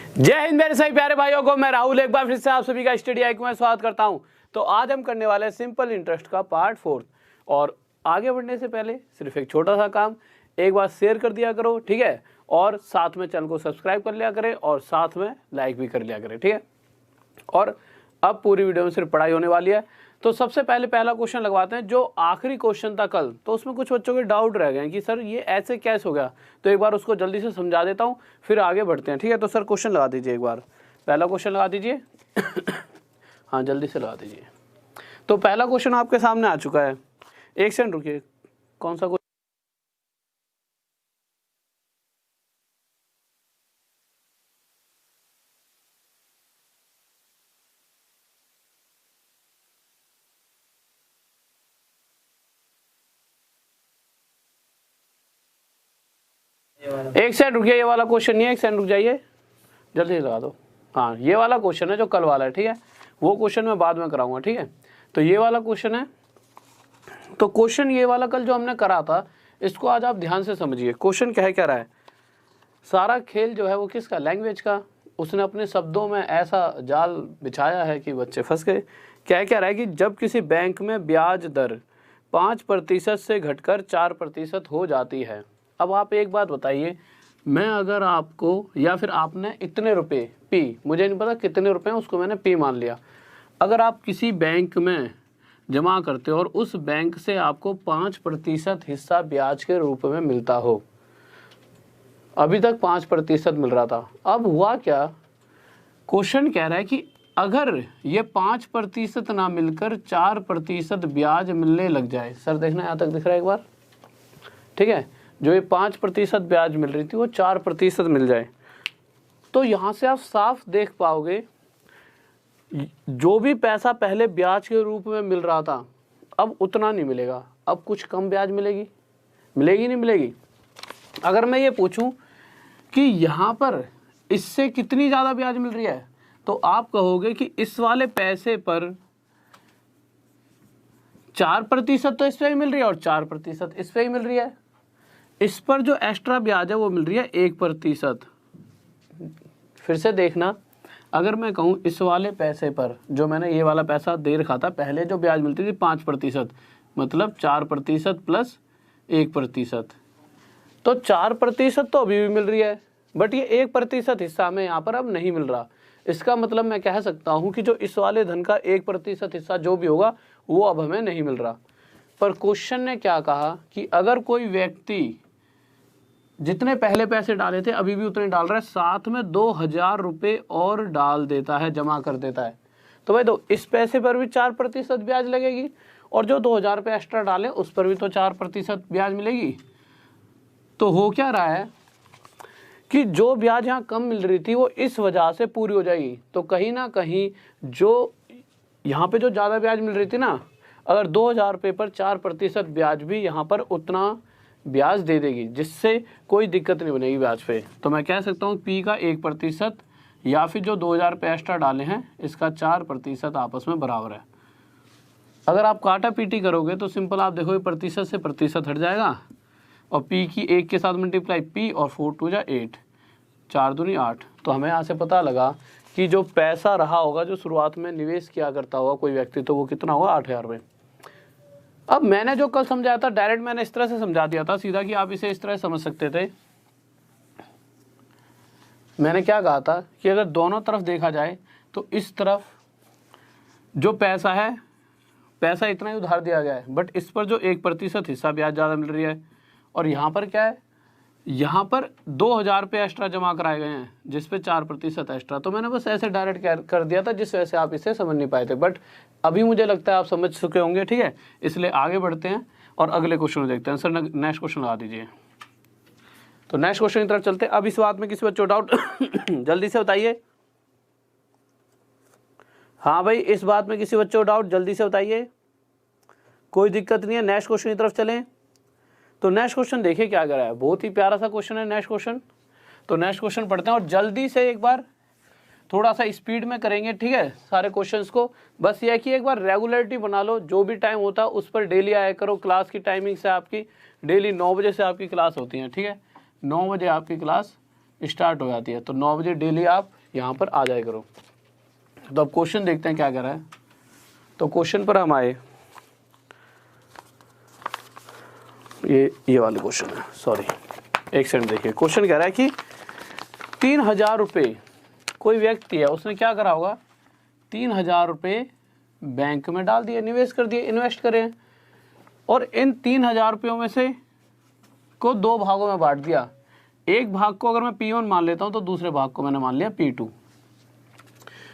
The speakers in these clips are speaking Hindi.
जय हिंद मेरे सभी प्यारे भाइयों को, मैं राहुल एक बार फिर से आप सभी का स्टडी आई में स्वागत करता हूं। तो आज हम करने वाले हैं सिंपल इंटरेस्ट का पार्ट 4। और आगे बढ़ने से पहले सिर्फ एक छोटा सा काम, एक बार शेयर कर दिया करो, ठीक है, और साथ में चैनल को सब्सक्राइब कर लिया करें और साथ में लाइक भी कर लिया करें, ठीक है। और अब पूरी वीडियो में सिर्फ पढ़ाई होने वाली है। तो सबसे पहले पहला क्वेश्चन लगवाते हैं, जो आखिरी क्वेश्चन था कल, तो उसमें कुछ बच्चों के डाउट रह गए हैं कि सर ये ऐसे कैसे हो गया। तो एक बार उसको जल्दी से समझा देता हूँ, फिर आगे बढ़ते हैं, ठीक है। तो सर क्वेश्चन लगा दीजिए, एक बार पहला क्वेश्चन लगा दीजिए। हाँ जल्दी से लगा दीजिए। तो पहला क्वेश्चन आपके सामने आ चुका है। एक सेकंड रुकिए, कौन सा एक सेकंड रुकिए, ये वाला क्वेश्चन नहीं है, एक सेकंड रुक जाइए, जल्दी से लगा दो। हाँ ये वाला क्वेश्चन है जो कल वाला है, ठीक है। वो क्वेश्चन मैं बाद में कराऊंगा, ठीक है। तो ये वाला क्वेश्चन है। तो क्वेश्चन ये वाला कल जो हमने करा था, इसको आज आप ध्यान से समझिए। क्वेश्चन क्या रहा है, सारा खेल जो है वो किसका, लैंग्वेज का। उसने अपने शब्दों में ऐसा जाल बिछाया है कि बच्चे फंस गए। क्या रहा है कि जब किसी बैंक में ब्याज दर 5% से घटकर 4% हो जाती है। अब आप एक बात बताइए, मैं अगर आपको, या फिर आपने इतने रुपए पी, मुझे नहीं पता कितने रुपए हैं, उसको मैंने पी मान लिया। अगर आप किसी बैंक में जमा करते हो और उस बैंक से आपको 5% हिस्सा ब्याज के रूप में मिलता हो, अभी तक 5% मिल रहा था, अब हुआ क्या, क्वेश्चन कह रहा है कि अगर ये 5% ना मिलकर 4% ब्याज मिलने लग जाए। सर देखना यहाँ तक दिख रहा है एक बार, ठीक है। जो ये 5% ब्याज मिल रही थी वो 4% मिल जाए, तो यहाँ से आप साफ देख पाओगे जो भी पैसा पहले ब्याज के रूप में मिल रहा था अब उतना नहीं मिलेगा, अब कुछ कम ब्याज मिलेगी। मिलेगी नहीं मिलेगी। अगर मैं ये पूछूं कि यहाँ पर इससे कितनी ज़्यादा ब्याज मिल रही है, तो आप कहोगे कि इस वाले पैसे पर 4% तो इस पर ही मिल रही है और 4% इस पर ही मिल रही है। इस पर जो एक्स्ट्रा ब्याज है वो मिल रही है 1%। फिर से देखना, अगर मैं कहूँ इस वाले पैसे पर, जो मैंने ये वाला पैसा दे रखा था, पहले जो ब्याज मिलती थी 5%, मतलब 4% प्लस 1%, तो 4% तो अभी भी मिल रही है, बट ये 1% हिस्सा में यहाँ पर अब नहीं मिल रहा। इसका मतलब मैं कह सकता हूँ कि जो इस वाले धन का 1% हिस्सा जो भी होगा वो अब हमें नहीं मिल रहा। पर क्वेश्चन ने क्या कहा कि अगर कोई व्यक्ति जितने पहले पैसे डाले थे अभी भी उतने डाल रहा है, साथ में 2000 रुपये और डाल देता है, जमा कर देता है, तो भाई तो इस पैसे पर भी 4% ब्याज लगेगी, और जो 2000 रुपये एक्स्ट्रा डाले उस पर भी तो 4% ब्याज मिलेगी। तो हो क्या रहा है कि जो ब्याज यहाँ कम मिल रही थी वो इस वजह से पूरी हो जाएगी। तो कहीं ना कहीं जो यहाँ पे जो ज़्यादा ब्याज मिल रही थी ना, अगर 2000 रुपये पर 4% ब्याज भी यहाँ पर उतना ब्याज दे देगी, जिससे कोई दिक्कत नहीं बनेगी ब्याज पे। तो मैं कह सकता हूँ P का 1% या फिर जो 2000 रुपये एक्स्ट्रा डाले हैं इसका 4% आपस में बराबर है। अगर आप काटा पीटी करोगे तो सिंपल आप देखोगे प्रतिशत से प्रतिशत हट जाएगा, और P की 1 के साथ मल्टीप्लाई P, और 4 2 जा 8, 4 दूनी 8। तो हमें यहाँ से पता लगा कि जो पैसा रहा होगा, जो शुरुआत में निवेश किया करता होगा कोई व्यक्ति, तो वो कितना होगा, 8000 रुपये। अब मैंने जो कल समझाया था, डायरेक्ट मैंने इस तरह से समझा दिया था सीधा कि आप इसे इस तरह समझ सकते थे। मैंने क्या कहा था कि अगर दोनों तरफ देखा जाए तो इस तरफ जो पैसा है, पैसा इतना ही उधार दिया गया है, बट इस पर जो 1% हिस्सा ब्याज ज़्यादा मिल रही है, और यहाँ पर क्या है, यहाँ पर 2000 रुपये एक्स्ट्रा जमा कराए गए हैं जिस पे 4% एक्स्ट्रा। तो मैंने बस ऐसे डायरेक्ट कर दिया था जिस वजह से आप इसे समझ नहीं पाए थे, बट अभी मुझे लगता है आप समझ चुके होंगे, ठीक है। इसलिए आगे बढ़ते हैं और अगले क्वेश्चन को देखते हैं। सर नेक्स्ट क्वेश्चन लगा दीजिए। तो नेक्स्ट क्वेश्चन की तरफ चलते हैं। अब इस बात में किसी बच्चों को डाउट जल्दी से बताइए। हाँ भाई, इस बात में किसी बच्चों को डाउट जल्दी से बताइए, कोई दिक्कत नहीं है। नेक्स्ट क्वेश्चन की तरफ चलें। तो नेक्स्ट क्वेश्चन देखिए क्या करा है, बहुत ही प्यारा सा क्वेश्चन है नेक्स्ट क्वेश्चन। तो नेक्स्ट क्वेश्चन पढ़ते हैं और जल्दी से एक बार थोड़ा सा स्पीड में करेंगे, ठीक है, सारे क्वेश्चंस को। बस ये है कि एक बार रेगुलरिटी बना लो, जो भी टाइम होता है उस पर डेली आया करो। क्लास की टाइमिंग से आपकी डेली 9 बजे से आपकी क्लास होती है, ठीक है। 9 बजे आपकी क्लास स्टार्ट हो जाती है, तो 9 बजे डेली आप यहाँ पर आ जाए करो। तो अब क्वेश्चन देखते हैं क्या कह रहा है। तो क्वेश्चन पर हम आए, ये वाले क्वेश्चन है, सॉरी एक सेकंड देखिए। क्वेश्चन कह रहा है कि 3000 रुपये कोई व्यक्ति है, उसने क्या करा होगा, 3000 रुपये बैंक में डाल दिए, निवेश कर दिए, इन्वेस्ट करें, और इन 3000 रुपयों में से को 2 भागों में बांट दिया। एक भाग को अगर मैं P1 मान लेता हूं तो दूसरे भाग को मैंने मान लिया P2।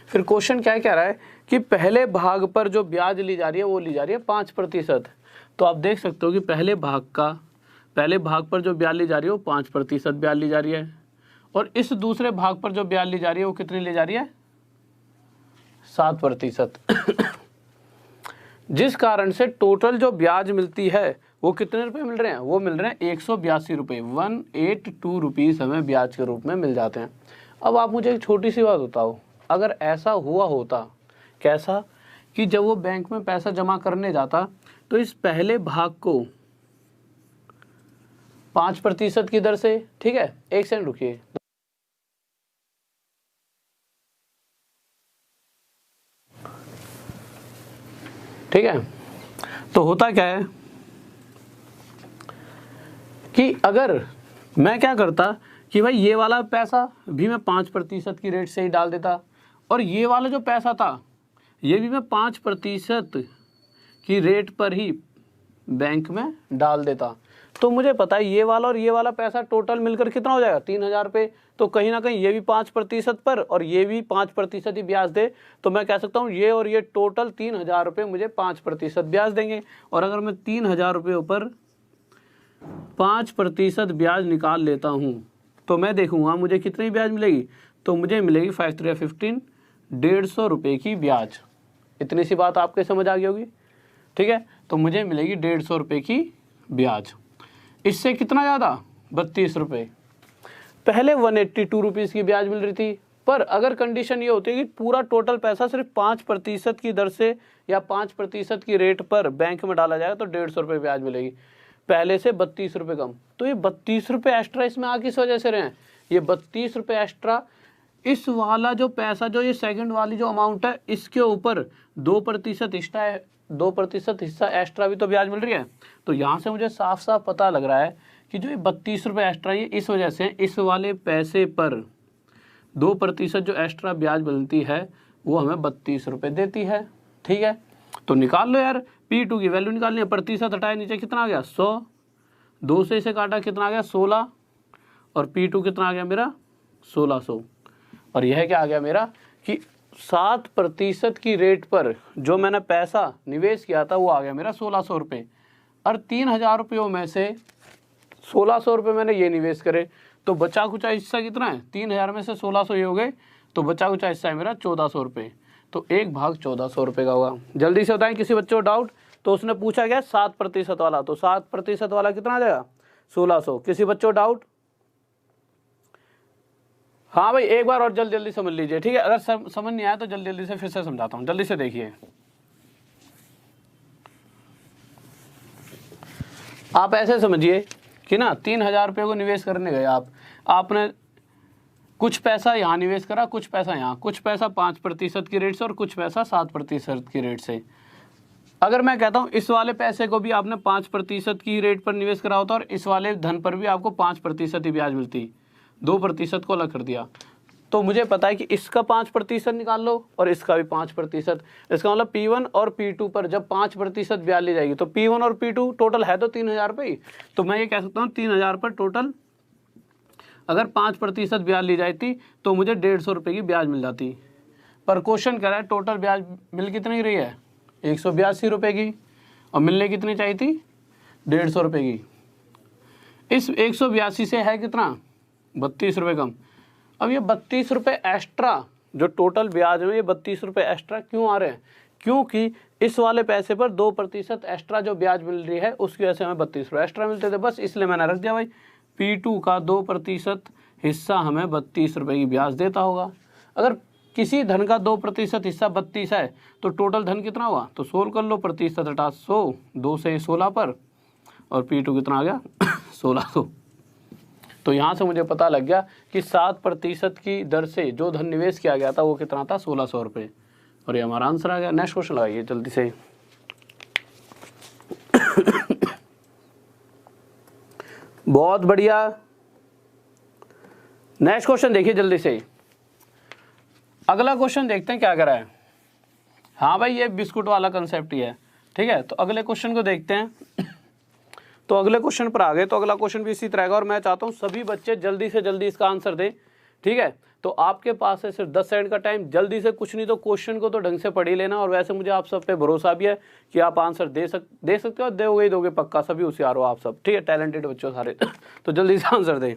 फिर क्वेश्चन क्या कह रहा है कि पहले भाग पर जो ब्याज ली जा रही है वो ली जा रही है 5%। तो आप देख सकते हो कि पहले भाग पर जो ब्याज ली जा रही है वो 5% ब्याज ली जा रही है, और इस दूसरे भाग पर जो ब्याज ली जा रही है वो कितनी ली जा रही है, 7%। जिस कारण से टोटल जो ब्याज मिलती है वो कितने रुपए मिल रहे हैं, वो मिल रहे हैं 182 रुपये, 182 रुपीज़ हमें ब्याज के रूप में मिल जाते हैं। अब आप मुझे एक छोटी सी बात बताओ, अगर ऐसा हुआ होता, कैसा, कि जब वो बैंक में पैसा जमा करने जाता तो इस पहले भाग को 5% की दर से, ठीक है, एक सेकंड रुकिए, ठीक है, तो होता क्या है कि अगर मैं क्या करता कि भाई ये वाला पैसा भी मैं 5% की रेट से ही डाल देता, और ये वाला जो पैसा था ये भी मैं 5% की रेट पर ही बैंक में डाल देता, तो मुझे पता है ये वाला और ये वाला पैसा टोटल मिलकर कितना हो जाएगा, 3000 रुपये। तो कहीं ना कहीं ये भी 5% पर और ये भी 5% ही ब्याज दे, तो मैं कह सकता हूँ ये और ये टोटल 3000 रुपये मुझे 5% ब्याज देंगे। और अगर मैं 3000 रुपये पर 5% ब्याज निकाल लेता हूँ तो मैं देखूंगा मुझे कितनी ब्याज मिलेगी, तो मुझे मिलेगी 5 3 15, 150 रुपये की ब्याज। इतनी सी बात आपके समझ आ गई होगी, ठीक है। तो मुझे मिलेगी 150 रुपये की ब्याज। इससे कितना ज़्यादा, 32 रुपये। पहले 182 रुपीज़ की ब्याज मिल रही थी, पर अगर कंडीशन ये होती है कि पूरा टोटल पैसा सिर्फ 5% की दर से या 5% की रेट पर बैंक में डाला जाएगा तो 150 रुपये ब्याज मिलेगी, पहले से 32 रुपये कम। तो ये 32 रुपये एक्स्ट्रा इसमें आ किस वजह से रहे हैं, ये 32 रुपये एक्स्ट्रा इस वाला जो पैसा, जो ये सेकंड वाली जो अमाउंट है, इसके ऊपर 2% हिस्सा है, 2% हिस्सा एक्स्ट्रा भी तो ब्याज मिल रही है। तो यहाँ से मुझे साफ साफ पता लग रहा है कि जो ये 32 रुपये एक्स्ट्रा, ये इस वजह से इस वाले पैसे पर 2% जो एक्स्ट्रा ब्याज मिलती है वो हमें 32 रुपये देती है, ठीक है। तो निकाल लो यार, P2 की वैल्यू निकालनी है, प्रतिशत हटाए नीचे कितना आ गया, 100, 2 से इसे काटा कितना आ गया, 16, और P2 कितना आ गया मेरा, 1600। और यह क्या आ गया मेरा कि 7% की रेट पर जो मैंने पैसा निवेश किया था वो आ गया मेरा 1600 रुपये। और 3000 रुपयों में से 1600 रुपये मैंने ये निवेश करे, तो बचा कुचा हिस्सा कितना है, 3000 में से 1600 ये हो गए, तो बचा कुचा हिस्सा है मेरा 1400 रुपये। तो एक भाग 1400 रुपये का होगा। जल्दी से बताएं, किसी बच्चे को डाउट, तो उसने पूछा गया 7% वाला, तो 7% वाला कितना आ जाएगा, 1600। किसी बच्चे को डाउट, हाँ भाई एक बार और जल्दी समझ लीजिए, ठीक है। अगर समझ नहीं आया तो जल्दी से फिर से समझाता हूँ, जल्दी से देखिए। आप ऐसे समझिए कि ना 3000 रुपये को निवेश करने गए आपने कुछ पैसा यहाँ निवेश करा, कुछ पैसा यहाँ, कुछ पैसा 5% की रेट से और कुछ पैसा 7% की रेट से। अगर मैं कहता हूँ इस वाले पैसे को भी आपने 5% की रेट पर निवेश करा होता और इस वाले धन पर भी आपको 5% ही ब्याज मिलती, 2% को अलग कर दिया, तो मुझे पता है कि इसका 5% निकाल लो और इसका भी 5%। इसका मतलब P1 और P2 पर जब 5% ब्याज ली जाएगी तो P1 और P2 टोटल है तो 3000 रुपये, तो मैं ये कह सकता हूँ 3000 पर टोटल अगर 5% ब्याज ली जाती तो मुझे 150 रुपये की ब्याज मिल जाती। पर क्वेश्चन कह रहा है टोटल ब्याज मिल कितनी रही है, 182 रुपये की, और मिलने कितनी चाहिए थी, 150 रुपये की। इस 182 से है कितना, 32 रुपये कम। अब ये 32 रुपये एक्स्ट्रा जो टोटल ब्याज में, ये 32 रुपये एक्स्ट्रा क्यों आ रहे हैं, क्योंकि इस वाले पैसे पर 2% एक्स्ट्रा जो ब्याज मिल रही है उसकी वजह से हमें 32 रुपये एक्स्ट्रा मिलते थे, बस इसलिए मैंने रख दिया भाई P2 का 2% हिस्सा हमें 32 रुपये की ब्याज देता होगा। अगर किसी धन का 2% हिस्सा 32 है तो टोटल धन कितना हुआ, तो 16 कर लो, प्रतिशत हटा 100, 2 से 16 पर, और P2 कितना आ गया 1600। तो यहाँ से मुझे पता लग गया कि 7% की दर से जो धन निवेश किया गया था वो कितना था, 1600 रुपये। और ये हमारा आंसर आ गया। नेक्स्ट क्वेश्चन लगाइए जल्दी से। बहुत बढ़िया। नेक्स्ट क्वेश्चन देखिए जल्दी से। अगला क्वेश्चन देखते हैं क्या करा है। हाँ भाई, ये बिस्कुट वाला कंसेप्ट ही है, ठीक है। तो अगले क्वेश्चन को देखते हैं। तो अगले क्वेश्चन पर आ गए। तो अगला क्वेश्चन भी इसी तरह का, और मैं चाहता हूँ सभी बच्चे जल्दी से जल्दी इसका आंसर दें, ठीक है। तो आपके पास है सिर्फ 10 सेकंड का टाइम, जल्दी से, कुछ नहीं तो क्वेश्चन को तो ढंग से पढ़ ही लेना। और वैसे मुझे आप सब पे भरोसा भी है कि आप आंसर दे सकते हो, दोगे ही दोगे पक्का, सभी होशियार हो आप सब, ठीक है, टैलेंटेड बच्चों सारे। तो जल्दी से आंसर दें।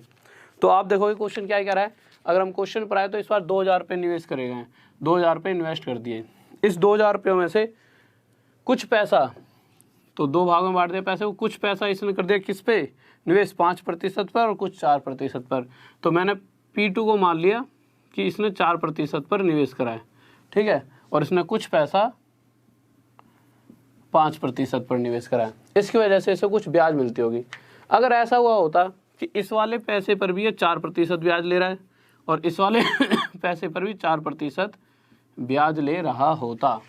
तो आप देखोगे क्वेश्चन क्या कह रहा है। अगर हम क्वेश्चन पर आए तो इस बार 2000 रुपये निवेश करे गए, 2000 रुपये इन्वेस्ट कर दिए। इस 2000 रुपये में से कुछ पैसा, तो 2 भागों में बांट दिया पैसे को, कुछ पैसा इसने कर दिया किस पे, निवेश 5% पर और कुछ 4% पर। तो मैंने P2 को मान लिया कि इसने 4% पर निवेश करा है, ठीक है, और इसने कुछ पैसा 5% पर निवेश करा है। इसकी वजह से इसे कुछ ब्याज मिलती होगी। अगर ऐसा हुआ होता कि इस वाले पैसे पर भी ये 4% ब्याज ले रहा है और इस वाले पैसे पर भी 4% ब्याज ले रहा होता,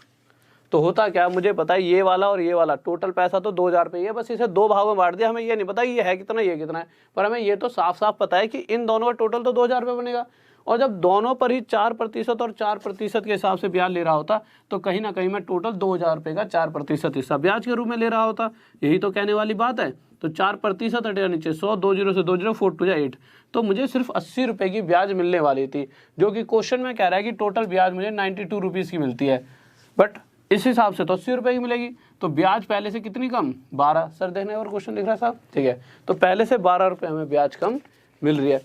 तो होता क्या, मुझे पता है ये वाला और ये वाला टोटल पैसा तो 2000 रुपये है, बस इसे 2 भागों में बांट दिया। हमें ये नहीं पता ये है कितना, ये कितना है, पर हमें ये तो साफ साफ पता है कि इन दोनों का टोटल तो 2000 रुपये बनेगा। और जब दोनों पर ही 4% और 4% के हिसाब से ब्याज ले रहा होता, तो कहीं ना कहीं मैं टोटल 2000 रुपये का 4% हिस्सा ब्याज के रूप में ले रहा होता। यही तो कहने वाली बात है। तो 4% हटेगा नीचे 100, 2 0 से 2 0, 4 2 8, तो मुझे सिर्फ 80 रुपये की ब्याज मिलने वाली थी, जो कि क्वेश्चन में कह रहा है कि टोटल ब्याज मुझे 92 रुपीज़ की मिलती है, बट इस हिसाब से तो 80 रुपये की मिलेगी। तो ब्याज पहले से कितनी कम, 12। सर देखने और क्वेश्चन लिख रहा है साहब, ठीक है। तो पहले से 12 रुपये हमें ब्याज कम मिल रही है।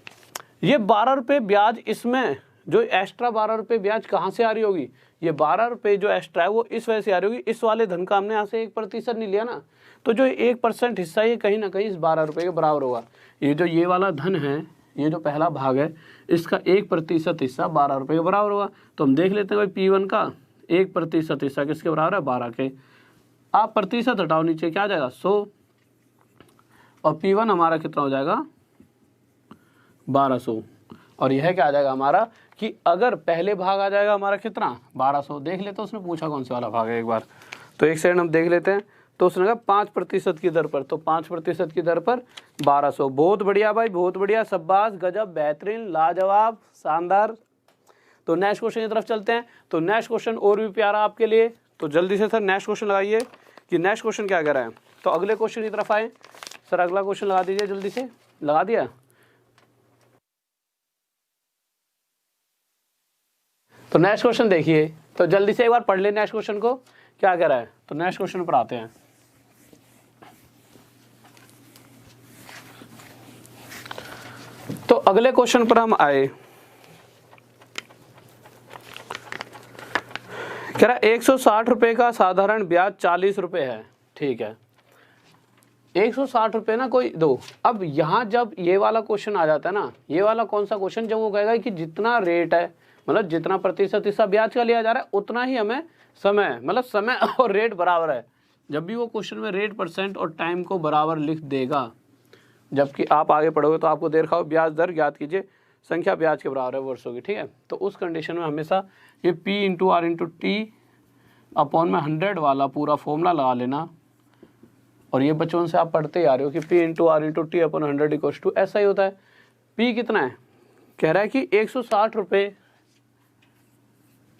ये 12 रुपये ब्याज, इसमें जो एक्स्ट्रा 12 रुपये ब्याज कहाँ से आ रही होगी, ये 12 रुपये जो एक्स्ट्रा है वो इस वजह से आ रही होगी, इस वाले धन का हमने यहाँ से 1% नहीं लिया ना, तो जो 1% हिस्सा ये कहीं ना कहीं इस 12 रुपये के बराबर होगा। ये जो ये वाला धन है, ये जो पहला भाग है, इसका 1% हिस्सा 12 रुपये के बराबर होगा। तो हम देख लेते हैं भाई P1 का 1% हिस्सा किसके बराबर है, 12 के। आप प्रतिशत हटाओ, नीचे क्या आ जाएगा, 100, और P1 हमारा कितना हो जाएगा, 1200। और यह क्या आ जाएगा हमारा कि अगर पहले भाग आ जाएगा हमारा कितना, 1200। देख लेते हैं उसने पूछा कौन सा वाला भाग है एक बार, तो एक सेकंड हम देख लेते हैं। तो उसने कहा 5% की दर पर, तो 5% की दर पर 1200। बहुत बढ़िया भाई, बहुत बढ़िया, शाबाश, गजब, बेहतरीन, लाजवाब, शानदार। तो नेक्स्ट क्वेश्चन की तरफ चलते हैं। तो नेक्स्ट क्वेश्चन और भी प्यारा आपके लिए, तो जल्दी से सर नेक्स्ट क्वेश्चन लगाइए कि नेक्स्ट क्वेश्चन क्या कह रहा है। तो अगले क्वेश्चन की तरफ आए सर, अगला क्वेश्चन लगा दीजिए जल्दी से, लगा दिया। तो नेक्स्ट क्वेश्चन देखिए, तो जल्दी से एक बार पढ़ ले नेक्स्ट क्वेश्चन को क्या कह रहा है। तो नेक्स्ट क्वेश्चन पर आते हैं। तो अगले क्वेश्चन पर हम आए, कह रहा 160 रुपये का साधारण ब्याज 40 रुपये है, ठीक है। 160 रुपये ना कोई दो। अब यहाँ जब ये वाला क्वेश्चन आ जाता है ना, ये वाला कौन सा क्वेश्चन, जब वो कहेगा कि जितना रेट है, मतलब जितना प्रतिशत हिस्सा ब्याज का लिया जा रहा है उतना ही हमें समय, मतलब समय और रेट बराबर है। जब भी वो क्वेश्चन में रेट, परसेंट और टाइम को बराबर लिख देगा, जबकि आप आगे पढ़ोगे तो आपको दे रखा हो ब्याज दर ज्ञात कीजिए, संख्या ब्याज के बराबर है वर्षों की, ठीक है। तो उस कंडीशन में हमेशा ये P/R/T अपॉन में 100 वाला पूरा फॉर्मूला लगा लेना। और ये बचपन से आप पढ़ते ही आ रहे हो कि P/R/T अपॉन 100 इक्वल्स टू ऐसा ही होता है। P कितना है, कह रहा है कि 160 रुपये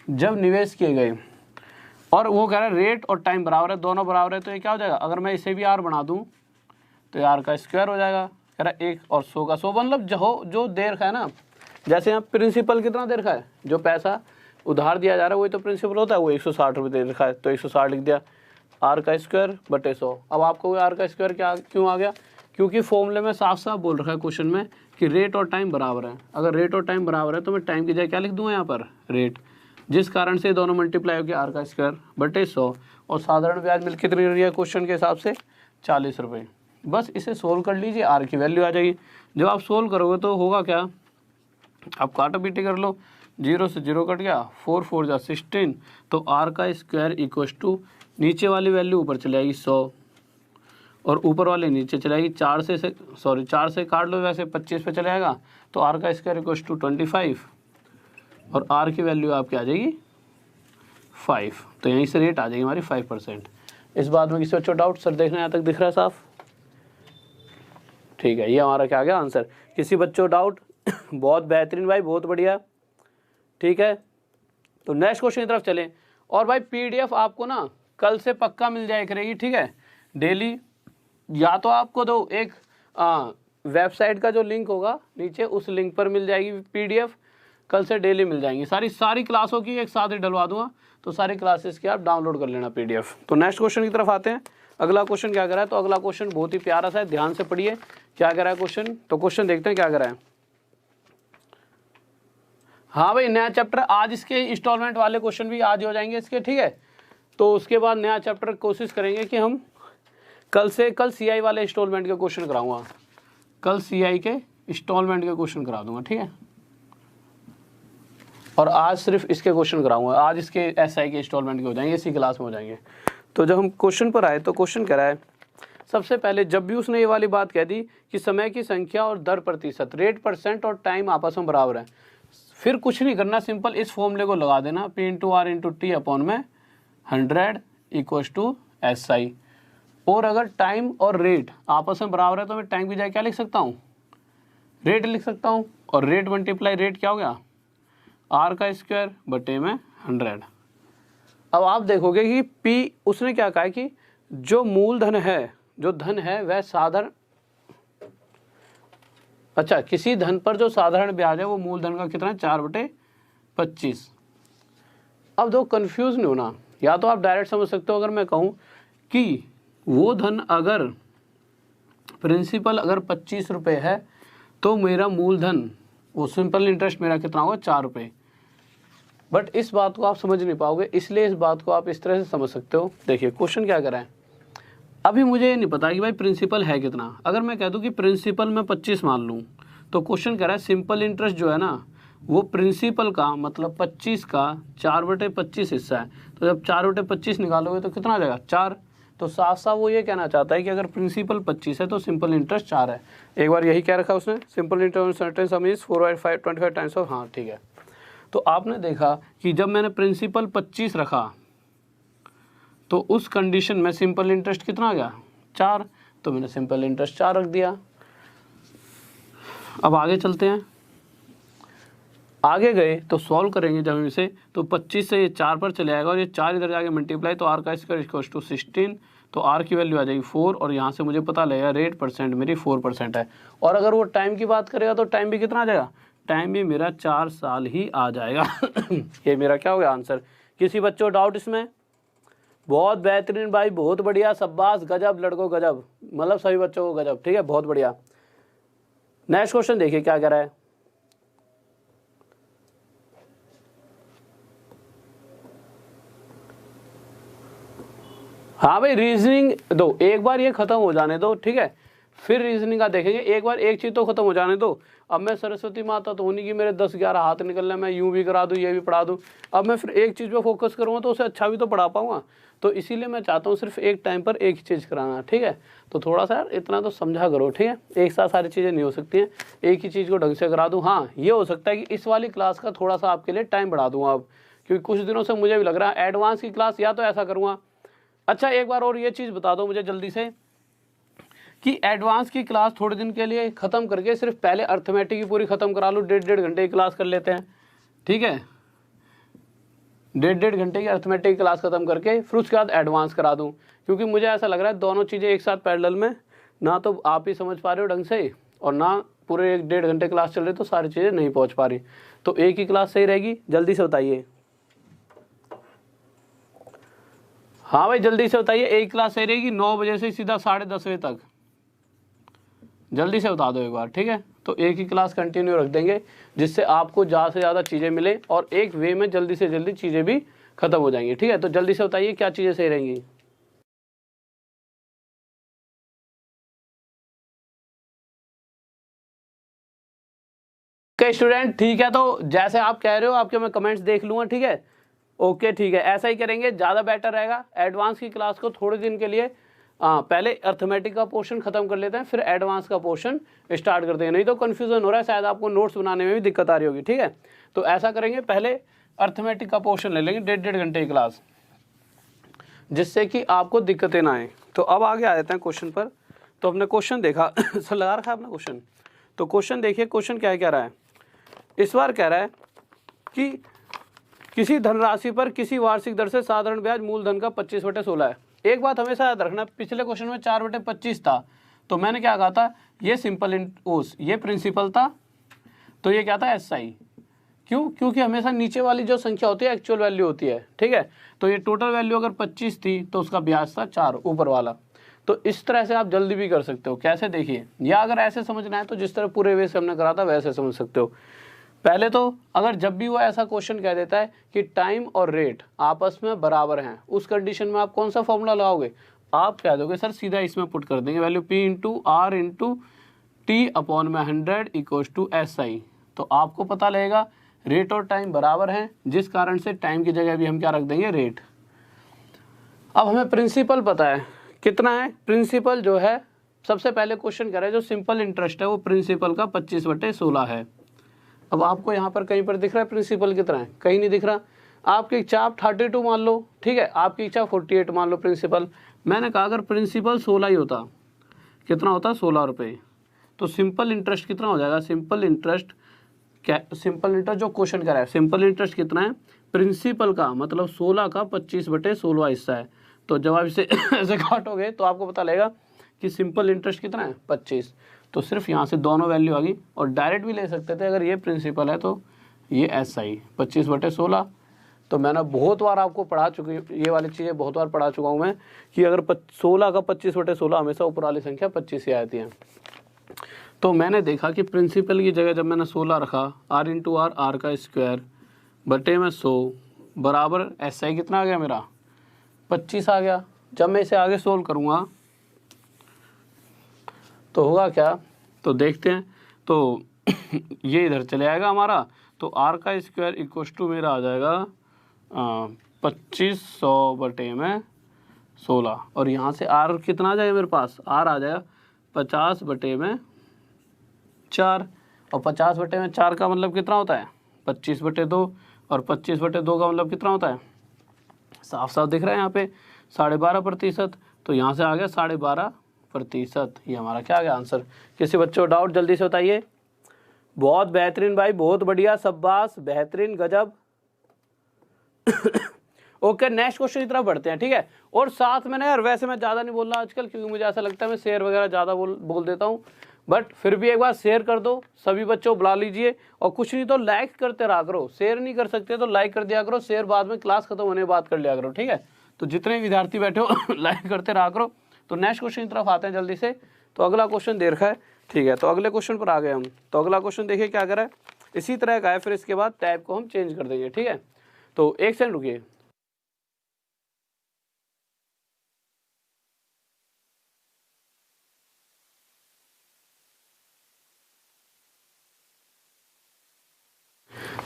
जब निवेश किए गए, और वो कह रहा है रेट और टाइम बराबर है, दोनों बराबर है, तो ये क्या हो जाएगा, अगर मैं इसे भी R बना दूं तो R का स्क्वायर हो जाएगा। कह रहा है 1 और 100 का 100, मतलब जो दे रखा है ना, जैसे यहाँ प्रिंसिपल कितना दे रखा है, जो पैसा उधार दिया जा रहा है वही तो प्रिंसिपल होता है, वो 160 रुपये दे रखा है, तो 160 लिख दिया, R का स्क्वायर बटे 100। अब आपको R का स्क्वायर क्या क्यों आ गया, क्योंकि फॉर्मूले में साफ साफ बोल रखा है क्वेश्चन में कि रेट और टाइम बराबर है। अगर रेट और टाइम बराबर है तो मैं टाइम की जगह क्या लिख दूंगा यहाँ पर, रेट, जिस कारण से दोनों मल्टीप्लाई हो गया, R का स्क्वायर बटे 100। और साधारण ब्याज मिल कितनी रही है क्वेश्चन के हिसाब से, 40 रुपये। बस इसे सोल्व कर लीजिए, R की वैल्यू आ जाएगी। जब आप सोल्व करोगे तो होगा क्या, आप काटा पीटी कर लो, 0 से 0 कट गया, 4 4 जा 16, तो R का स्क्वायर इक्वल टू नीचे वाली वैल्यू ऊपर चले आएगी 100, और ऊपर वाले नीचे चलेगी, 4 से काट लो, वैसे 25 पे चलेगा, तो आर का स्क्वायर इक्वल टू 25 और आर की वैल्यू आपकी आ जाएगी 5। तो यहीं से रेट आ जाएगी हमारी 5%। इस बात में किसी बच्चों डाउट? सर देखना यहाँ तक दिख रहा है साफ? ठीक है, ये हमारा क्या आ गया आंसर। किसी बच्चों डाउट? बहुत बेहतरीन भाई, बहुत बढ़िया। ठीक है, तो नेक्स्ट क्वेश्चन की तरफ चलें। और भाई पीडीएफ आपको ना कल से पक्का मिल जाए करेगी, ठीक है, डेली। या तो आपको दो एक वेबसाइट का जो लिंक होगा नीचे, उस लिंक पर मिल जाएगी पीडीएफ, कल से डेली मिल जाएंगी। सारी क्लासों की एक साथ ही डलवा दूंगा, तो सारी क्लासेस की आप डाउनलोड कर लेना पीडीएफ। तो नेक्स्ट क्वेश्चन की तरफ आते हैं। अगला क्वेश्चन क्या करा है? तो अगला क्वेश्चन बहुत ही प्यारा सा है, ध्यान से पढ़िए क्या करा है क्वेश्चन। तो क्वेश्चन देखते हैं क्या करा है। हाँ भाई, नया चैप्टर आज, इसके इंस्टॉलमेंट वाले क्वेश्चन भी आज हो जाएंगे इसके, ठीक है। तो उसके बाद नया चैप्टर कोशिश करेंगे कि हम कल सीआई वाले इंस्टॉलमेंट के क्वेश्चन कराऊंगा, कल सीआई के इंस्टॉलमेंट के क्वेश्चन करा दूंगा, ठीक है। और आज सिर्फ इसके क्वेश्चन कराऊंगा, आज इसके एसआई के इंस्टॉलमेंट के हो जाएंगे, इसी क्लास में हो जाएंगे। तो जब हम क्वेश्चन पर आए तो क्वेश्चन कह रहा है, सबसे पहले जब भी उसने ये वाली बात कह दी कि समय की संख्या और दर प्रतिशत, रेट परसेंट और टाइम आपस में बराबर है, फिर कुछ नहीं करना, सिंपल इस फॉर्मूले को लगा देना, P into R into T upon में 100 इक्वल्स टू SI। और अगर टाइम और रेट आपस में बराबर है तो मैं टाइम की जगह क्या लिख सकता हूँ? रेट लिख सकता हूँ। और रेट मल्टीप्लाई रेट क्या हो गया? R का स्क्वायर बटे में 100। अब आप देखोगे कि P उसने क्या कहा है कि जो मूलधन है, जो धन है वह साधारण, अच्छा, किसी धन पर जो साधारण ब्याज है वो मूलधन का कितना है? 4/25। अब दो कंफ्यूज नहीं होना, या तो आप डायरेक्ट समझ सकते हो, अगर मैं कहूँ कि वो धन अगर प्रिंसिपल अगर 25 रुपये है तो मेरा मूलधन, वो सिंपल इंटरेस्ट मेरा कितना होगा? 4 रुपये। बट इस बात को आप समझ नहीं पाओगे, इसलिए इस बात को आप इस तरह से समझ सकते हो। देखिए क्वेश्चन क्या करा है, अभी मुझे ये नहीं पता कि भाई प्रिंसिपल है कितना। अगर मैं कह दूं कि प्रिंसिपल मैं 25 मान लूं, तो क्वेश्चन कह रहा है सिंपल इंटरेस्ट जो है ना, वो प्रिंसिपल का मतलब 25 का 4/25 हिस्सा है। तो जब 4/25 निकालोगे तो कितना आ जाएगा? 4। तो साफ साफ वो ये कहना चाहता है कि अगर प्रिंसिपल 25 है तो सिंपल इंटरेस्ट 4 है। एक बार यही कह रखा उसने, simple interest certain some is 4/25 times of, हाँ ठीक है। तो आपने देखा कि जब मैंने प्रिंसिपल 25 रखा तो उस कंडीशन में सिंपल इंटरेस्ट कितना आ गया? 4। तो मैंने सिंपल इंटरेस्ट 4 रख दिया। अब आगे चलते हैं, आगे गए तो सॉल्व करेंगे जब हम इसे, तो 25 से ये 4 पर चले आएगा और ये 4 इधर जाके मल्टीप्लाई, तो आर का स्क्वायर इक्वल्स टू 16। तो आर की वैल्यू आ जाएगी 4 और यहाँ से मुझे पता लगेगा रेट परसेंट मेरी 4% है। और अगर वो टाइम की बात करेगा तो टाइम भी कितना आ जाएगा? टाइम भी मेरा 4 साल ही आ जाएगा। ये मेरा क्या हो गया आंसर। किसी बच्चों डाउट इसमें? बहुत बेहतरीन भाई, बहुत बढ़िया, शाबाश, गजब लड़कों गजब, मतलब सभी बच्चों को गजब, ठीक है, बहुत बढ़िया। नेक्स्ट क्वेश्चन देखिए क्या कह रहा है। हाँ भाई, रीजनिंग दो, एक बार ये खत्म हो जाने दो, ठीक है, फिर रीजनिंग का देखेंगे। एक बार एक चीज तो खत्म हो जाने दो। अब मैं सरस्वती माता तो होनी की मेरे 10-11 हाथ निकल रहे, मैं यूं भी करा दूं, ये भी पढ़ा दूं। अब मैं फिर एक चीज पे फोकस करूंगा तो उसे अच्छा भी तो पढ़ा पाऊंगा। तो इसीलिए मैं चाहता हूँ सिर्फ एक टाइम पर एक ही चीज कराना, ठीक है। तो थोड़ा सा इतना तो समझा करो, ठीक है, एक साथ सारी चीजें नहीं हो सकती हैं, एक ही चीज को ढंग से करा दूं। हाँ, ये हो सकता है कि इस वाली क्लास का थोड़ा सा आपके लिए टाइम बढ़ा दूंगा अब, क्योंकि कुछ दिनों से मुझे भी लग रहा है एडवांस की क्लास या तो ऐसा करूंगा। अच्छा, एक बार और ये चीज बता दो मुझे जल्दी से कि एडवांस की क्लास थोड़े दिन के लिए खत्म करके सिर्फ पहले अर्थमेटिक की पूरी खत्म करा लो, 1.5 घंटे की क्लास कर लेते हैं, ठीक है। 1.5 घंटे की अर्थमेटिक की क्लास खत्म करके फिर उसके बाद एडवांस करा दूं, क्योंकि मुझे ऐसा लग रहा है दोनों चीज़ें एक साथ पैरेलल में, ना तो आप ही समझ पा रहे हो ढंग से और ना पूरे 1.5 घंटे क्लास चल रही, तो सारी चीज़ें नहीं पहुँच पा रही। तो एक ही क्लास सही रहेगी? जल्दी से बताइए। हाँ भाई, जल्दी से बताइए, एक क्लास सही रहेगी 9 बजे से सीधा 10:30 बजे तक? जल्दी से बता दो एक बार, ठीक है। तो एक ही क्लास कंटिन्यू रख देंगे, जिससे आपको ज़्यादा से ज़्यादा चीज़ें मिले और एक वे में जल्दी से जल्दी चीज़ें भी खत्म हो जाएंगी, ठीक है। तो जल्दी से बताइए क्या चीज़ें सही रहेंगी। ओके स्टूडेंट, ठीक है, तो जैसे आप कह रहे हो आपके मैं कमेंट्स देख लूँगा, ठीक है। ओके ठीक है, ऐसा ही करेंगे, ज़्यादा बेटर रहेगा। एडवांस की क्लास को थोड़े दिन के लिए पहले अर्थमेटिक का पोर्शन खत्म कर लेते हैं, फिर एडवांस का पोर्शन स्टार्ट करते हैं, नहीं तो कंफ्यूजन हो रहा है, शायद आपको नोट्स बनाने में भी दिक्कत आ रही होगी। ठीक है, तो ऐसा करेंगे, पहले अर्थमेटिक का पोर्शन ले लेंगे 1.5 घंटे की क्लास, जिससे कि आपको दिक्कतें ना आए। तो अब आगे आ जाते हैं क्वेश्चन पर। तो हमने क्वेश्चन देखा सर लगा रखा है अपना क्वेश्चन। तो क्वेश्चन देखिए, क्वेश्चन क्या कह रहा है, इस बार कह रहा है कि किसी धनराशि पर किसी वार्षिक दर से साधारण ब्याज मूलधन का 25/16 है। एक बात हमेशा याद रखना, पिछले क्वेश्चन में 4/25 था, तो मैंने क्या कहा था, ये सिंपल इंटरेस्ट, ये प्रिंसिपल था, तो ये क्या था, एसआई। क्यों? क्योंकि हमेशा नीचे वाली जो संख्या होती है एक्चुअल वैल्यू होती है। ठीक है, तो ये टोटल वैल्यू अगर 25 थी तो उसका ब्याज था 4 ऊपर वाला। तो इस तरह से आप जल्दी भी कर सकते हो। कैसे, देखिए, या अगर ऐसे समझना है तो जिस तरह पूरे वे से हमने करा था वैसे समझ सकते हो। पहले तो अगर जब भी वो ऐसा क्वेश्चन कह देता है कि टाइम और रेट आपस में बराबर हैं, उस कंडीशन में आप कौन सा फॉर्मूला लगाओगे, आप कह दोगे सर सीधा इसमें पुट कर देंगे value P into R into T upon में 100 इक्वल्स टू SI। तो आपको पता लगेगा रेट और टाइम बराबर हैं, जिस कारण से टाइम की जगह भी हम क्या रख देंगे, रेट। अब हमें प्रिंसिपल पता है कितना है, प्रिंसिपल जो है सबसे पहले क्वेश्चन कह रहा है जो सिंपल इंटरेस्ट है वो प्रिंसिपल का 25/16 है। अब आपको यहाँ पर कहीं पर दिख रहा है प्रिंसिपल कितना है, कहीं नहीं दिख रहा। आपकी इच्छा आप 32 मान लो, ठीक है, आपकी इच्छा 48 मान लो प्रिंसिपल। मैंने कहा अगर प्रिंसिपल 16 ही होता, कितना होता, 16 रुपये, तो सिंपल इंटरेस्ट कितना हो जाएगा, सिंपल इंटरेस्ट क्या, सिंपल इंटरेस्ट जो क्वेश्चन कर रहा है, सिंपल इंटरेस्ट कितना है, प्रिंसिपल का मतलब 16 का 25/16 हिस्सा है। तो जब आप इसे ऐसे काटोगे तो आपको पता लगेगा कि सिंपल इंटरेस्ट कितना है, 25। तो सिर्फ यहाँ से दोनों वैल्यू आ गई, और डायरेक्ट भी ले सकते थे, अगर ये प्रिंसिपल है तो ये SI 25/16। तो मैंने बहुत बार आपको पढ़ा चुकी, ये वाली चीज़ें बहुत बार पढ़ा चुका हूँ मैं, कि अगर 16 का 25/16 हमेशा ऊपर वाली संख्या 25 ही आती है। तो मैंने देखा कि प्रिंसिपल की जगह जब मैंने 16 रखा, R इंटू आर, आर का स्क्वायर बटे में 100 बराबर SI कितना आ गया मेरा, 25 आ गया। जब मैं इसे आगे सोल्व करूँगा तो होगा क्या, तो देखते हैं। तो ये इधर चले आएगा हमारा, तो R का स्क्वायर इक्वस टू मेरा आ जाएगा 2500 बटे में 16, और यहाँ से R कितना आ जाएगा मेरे पास, R आ जाएगा 50 बटे में 4, और 50 बटे में 4 का मतलब कितना होता है, 25/2, और 25/2 का मतलब कितना होता है, साफ साफ दिख रहा है यहाँ पे 12.5%। तो यहाँ से आ गया 12.5%, ये हमारा क्या आ गया आंसर। किसी बच्चे को डाउट जल्दी से बताइए। बहुत बेहतरीन भाई, बहुत बढ़िया, शाबाश, बेहतरीन, गजब। ओके, नेक्स्ट क्वेश्चन की तरफ बढ़ते हैं, ठीक है। और साथ में ना यार, वैसे मैं ज़्यादा नहीं बोल रहा आजकल, क्योंकि मुझे ऐसा लगता है मैं शेयर वगैरह ज़्यादा बोल देता हूँ, बट फिर भी एक बार शेयर कर दो, सभी बच्चों को बुला लीजिए, और कुछ नहीं तो लाइक करते रहा करो। शेयर नहीं कर सकते तो लाइक कर दिया करो, शेयर बाद में क्लास खत्म होने के बाद कर लिया करो, ठीक है। तो जितने विद्यार्थी बैठे हो लाइक करते रहा करो। तो नेक्स्ट क्वेश्चन की तरफ आते हैं जल्दी से। तो अगला क्वेश्चन दे रखा है, ठीक है, तो अगले क्वेश्चन पर आ गए हम। तो अगला क्वेश्चन देखिए क्या करा है, इसी तरह का है, फिर इसके बाद टाइप को हम चेंज कर देंगे, ठीक है। तो एक सेकंड रुकिए।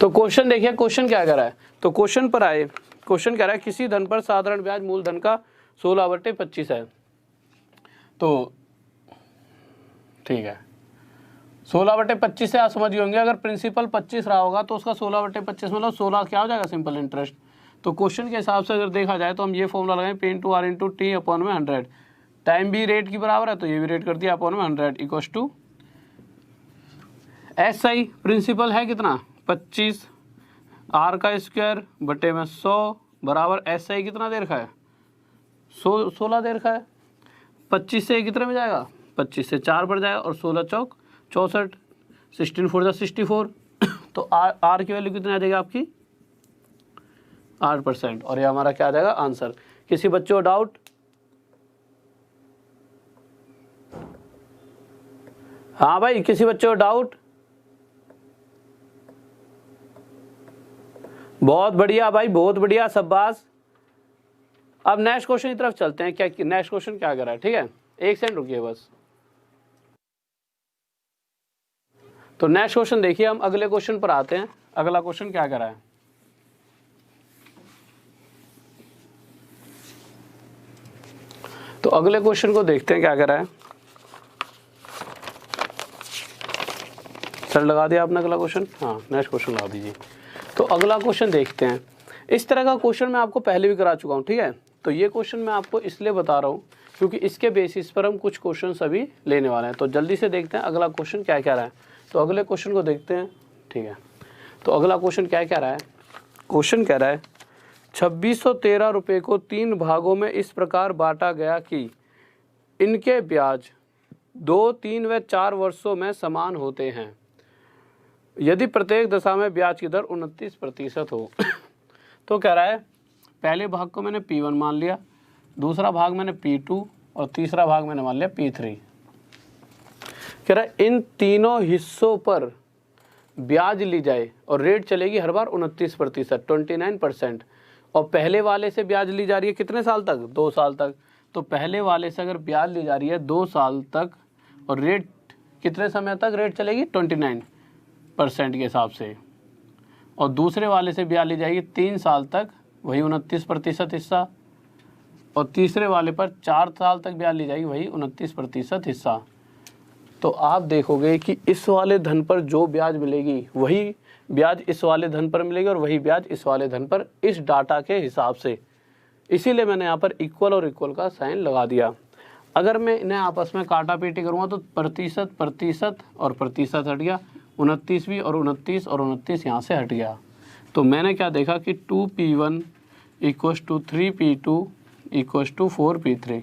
तो क्वेश्चन देखिए, क्वेश्चन क्या कह रहा है। तो क्वेश्चन पर आए, क्वेश्चन कह रहा है किसी धन पर साधारण ब्याज मूलधन का 16/25 है। तो ठीक है, 16/25 से आप समझ गए होंगे, अगर प्रिंसिपल 25 रहा होगा तो उसका 16/25 मतलब 16 क्या हो जाएगा, सिंपल इंटरेस्ट। तो क्वेश्चन के हिसाब से अगर देखा जाए तो हम ये फॉर्मूला लगाएं, P into R into T upon में 100। टाइम भी रेट की बराबर है तो ये भी रेट कर दिया अपॉन में 100 इक्वस टू SI। प्रिंसिपल है कितना, 25, आर का स्क्वायर बटे में 100 बराबर SI कितना दे रखा है, 16 दे रखा है। 25 से कितने में जाएगा, 25 से 4 बढ़ जाएगा, और 16 चौक 64, 16 4 64। तो आर की वैल्यू कितनी आ जाएगी आपकी, 8%, और ये हमारा क्या आ जाएगा आंसर। किसी बच्चे को डाउट, हाँ भाई, किसी बच्चे को डाउट, बहुत बढ़िया भाई, बहुत बढ़िया, शाबाश। अब नेक्स्ट क्वेश्चन की तरफ चलते हैं। क्या नेक्स्ट क्वेश्चन क्या कर रहा है, ठीक है, एक सेकंड रुकिए बस। तो नेक्स्ट क्वेश्चन देखिए, हम अगले क्वेश्चन पर आते हैं। अगला क्वेश्चन क्या कर रहा है, तो अगले क्वेश्चन को देखते हैं क्या कह रहा है। सर लगा दिया आपने अगला क्वेश्चन? हाँ, नेक्स्ट क्वेश्चन लगा दीजिए। तो अगला क्वेश्चन देखते हैं। इस तरह का क्वेश्चन मैं आपको पहले भी करा चुका हूँ, ठीक है। तो ये क्वेश्चन मैं आपको इसलिए बता रहा हूँ क्योंकि इसके बेसिस पर हम कुछ क्वेश्चन अभी लेने वाले हैं। तो जल्दी से देखते हैं अगला क्वेश्चन क्या कह रहा है। तो अगले क्वेश्चन को देखते हैं, ठीक है। तो अगला क्वेश्चन क्या कह रहा है। क्वेश्चन कह रहा है 2613 रुपये को 3 भागों में इस प्रकार बांटा गया कि इनके ब्याज 2, 3 व 4 वर्षों में समान होते हैं यदि प्रत्येक दशा में ब्याज की दर 29% हो। तो कह रहा है पहले भाग को मैंने P1 मान लिया, दूसरा भाग मैंने P2 और तीसरा भाग मैंने मान लिया P3। कह रहा है इन तीनों हिस्सों पर ब्याज ली जाए और रेट चलेगी हर बार 29%, 29%। और पहले वाले से ब्याज ली जा रही है कितने साल तक? 2 साल तक। तो पहले वाले से अगर ब्याज ली जा रही है 2 साल तक और रेट कितने समय तक रेट चलेगी? 29% के हिसाब से। और दूसरे वाले से ब्याज ली जाएगी 3 साल तक, वही 29% हिस्सा। और तीसरे वाले पर 4 साल तक ब्याज ली जाएगी, वही 29% हिस्सा। तो आप देखोगे कि इस वाले धन पर जो ब्याज मिलेगी वही ब्याज इस वाले धन पर मिलेगी और वही ब्याज इस वाले धन पर, इस डाटा के हिसाब से। इसीलिए मैंने यहाँ पर इक्वल और इक्वल का साइन लगा दिया। अगर मैं इन्हें आपस में काटा पीटी करूँगा तो प्रतिशत प्रतिशत और प्रतिशत हट गया, 29 और 29 और 29 यहाँ से हट गया। तो मैंने क्या देखा कि 2P1 = 3P2 = 4P3।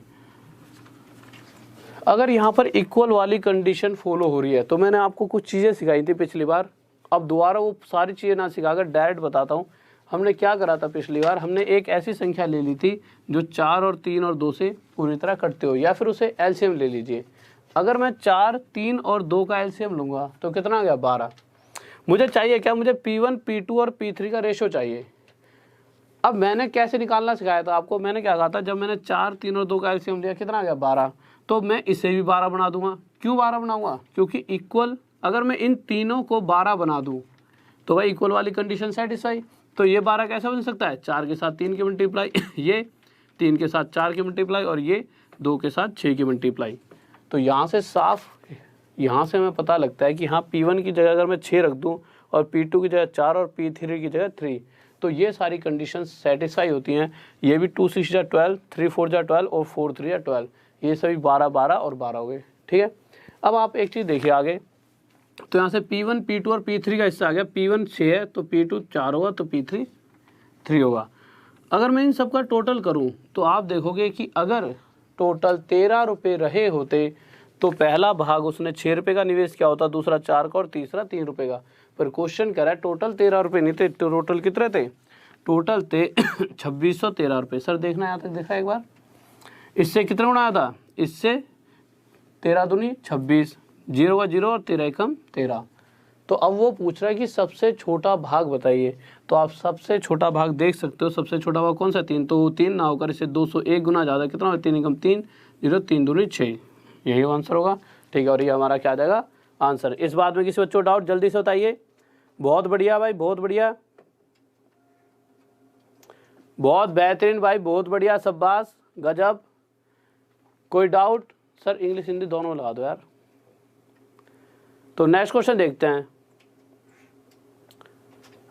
अगर यहाँ पर इक्वल वाली कंडीशन फॉलो हो रही है तो मैंने आपको कुछ चीज़ें सिखाई थी पिछली बार, अब दोबारा वो सारी चीज़ें ना सिखाकर डायरेक्ट बताता हूँ। हमने क्या करा था पिछली बार, हमने एक ऐसी संख्या ले ली थी जो 4 और 3 और 2 से पूरी तरह कटते हो, या फिर उसे एलसीएम ले लीजिए। अगर मैं 4, 3 और 2 का एलसीएम लूँगा तो कितना आ गया? 12। मुझे चाहिए क्या? मुझे P1, P2 और P3 का रेशो चाहिए। अब मैंने कैसे निकालना सिखाया था आपको। मैंने क्या कहा था, जब मैंने 4, 3 और 2 का एलसीएम लिया कितना आ गया? 12। तो मैं इसे भी 12 बना दूंगा। क्यों 12 बनाऊंगा? क्योंकि इक्वल, अगर मैं इन तीनों को 12 बना दूं तो भाई इक्वल वाली कंडीशन सेटिस्फाई। तो ये 12 कैसे बन सकता है? 4 के साथ 3 की मल्टीप्लाई, ये 3 के साथ 4 की मल्टीप्लाई और ये 2 के साथ 6 की मल्टीप्लाई। तो यहाँ से साफ, यहाँ से हमें पता लगता है कि हाँ P1 की जगह अगर मैं 6 रख दूँ और P2 की जगह 4 और P3 की जगह 3, तो ये सारी कंडीशंस सेटिस्फाई होती हैं। ये भी 2 6 = 12, 3 4 = 12 और 4 3 = 12। ये सभी 12 12 और 12 हो गए, ठीक है। अब आप एक चीज़ देखिए आगे। तो यहाँ से P1, P2 और P3 का हिस्सा आ गया। P1 6 है तो P2 4 होगा तो P3 3 होगा। अगर मैं इन सब का टोटल करूँ तो आप देखोगे कि अगर टोटल 13 रुपये रहे होते तो पहला भाग उसने 6 रुपये का निवेश किया होता, दूसरा 4 का और तीसरा 3 रुपये का। पर क्वेश्चन कह रहा है टोटल 13 रुपये नहीं थे, टोटल कितने थे? टोटल थे 2613 रुपये। सर देखना यहाँ तक देखा एक बार। इससे कितना उड़ाया था? इससे 13 दूनी 26, 0 का 0 और 13 एकम 13। तो अब वो पूछ रहा है कि सबसे छोटा भाग बताइए। तो आप सबसे छोटा भाग देख सकते हो। सबसे छोटा भाग कौन सा? 3। तो 3 ना होकर इसे 201 गुना ज़्यादा कितना हो? 3 एकम 3, 0 3 दूनी 6। यही आंसर होगा, ठीक है। और ये हमारा क्या आ जाएगा? आंसर। इस बात में किसी बच्चों को डाउट? जल्दी से बताइए। बहुत बढ़िया भाई, बहुत बढ़िया, बहुत बेहतरीन भाई, बहुत बढ़िया, शाबाश, गजब। कोई डाउट? सर इंग्लिश हिंदी दोनों लगा दो यार। तो नेक्स्ट क्वेश्चन देखते हैं।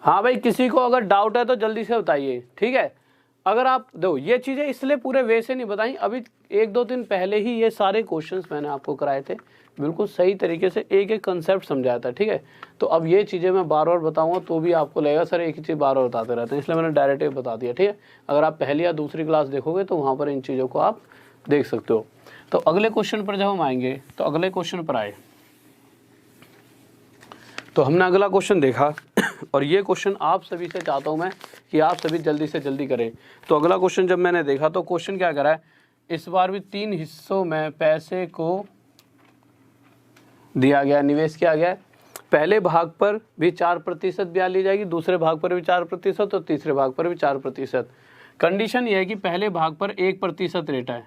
हाँ भाई, किसी को अगर डाउट है तो जल्दी से बताइए, ठीक है। अगर आप दो ये चीज़ें इसलिए पूरे वे से नहीं बताई, अभी 1-2 दिन पहले ही ये सारे क्वेश्चंस मैंने आपको कराए थे, बिल्कुल सही तरीके से एक एक कंसेप्ट समझाया था, ठीक है। तो अब ये चीज़ें मैं बार बार बताऊंगा तो भी आपको लगेगा सर एक ही चीज़ बार बार बताते रहते हैं, इसलिए मैंने डायरेक्ट बता दिया, ठीक है। अगर आप पहली या दूसरी क्लास देखोगे तो वहाँ पर इन चीज़ों को आप देख सकते हो। तो अगले क्वेश्चन पर जब हम आएंगे तो अगले क्वेश्चन पर आए तो हमने अगला क्वेश्चन देखा और ये क्वेश्चन आप सभी से चाहता हूँ मैं कि आप सभी जल्दी से जल्दी करें। तो अगला क्वेश्चन जब मैंने देखा तो क्वेश्चन क्या करा है, इस बार भी 3 हिस्सों में पैसे को दिया गया, निवेश किया गया। पहले भाग पर भी 4% ब्याज ली जाएगी, दूसरे भाग पर भी 4% और तीसरे भाग पर भी 4%। कंडीशन ये है कि पहले भाग पर 1% रेट है,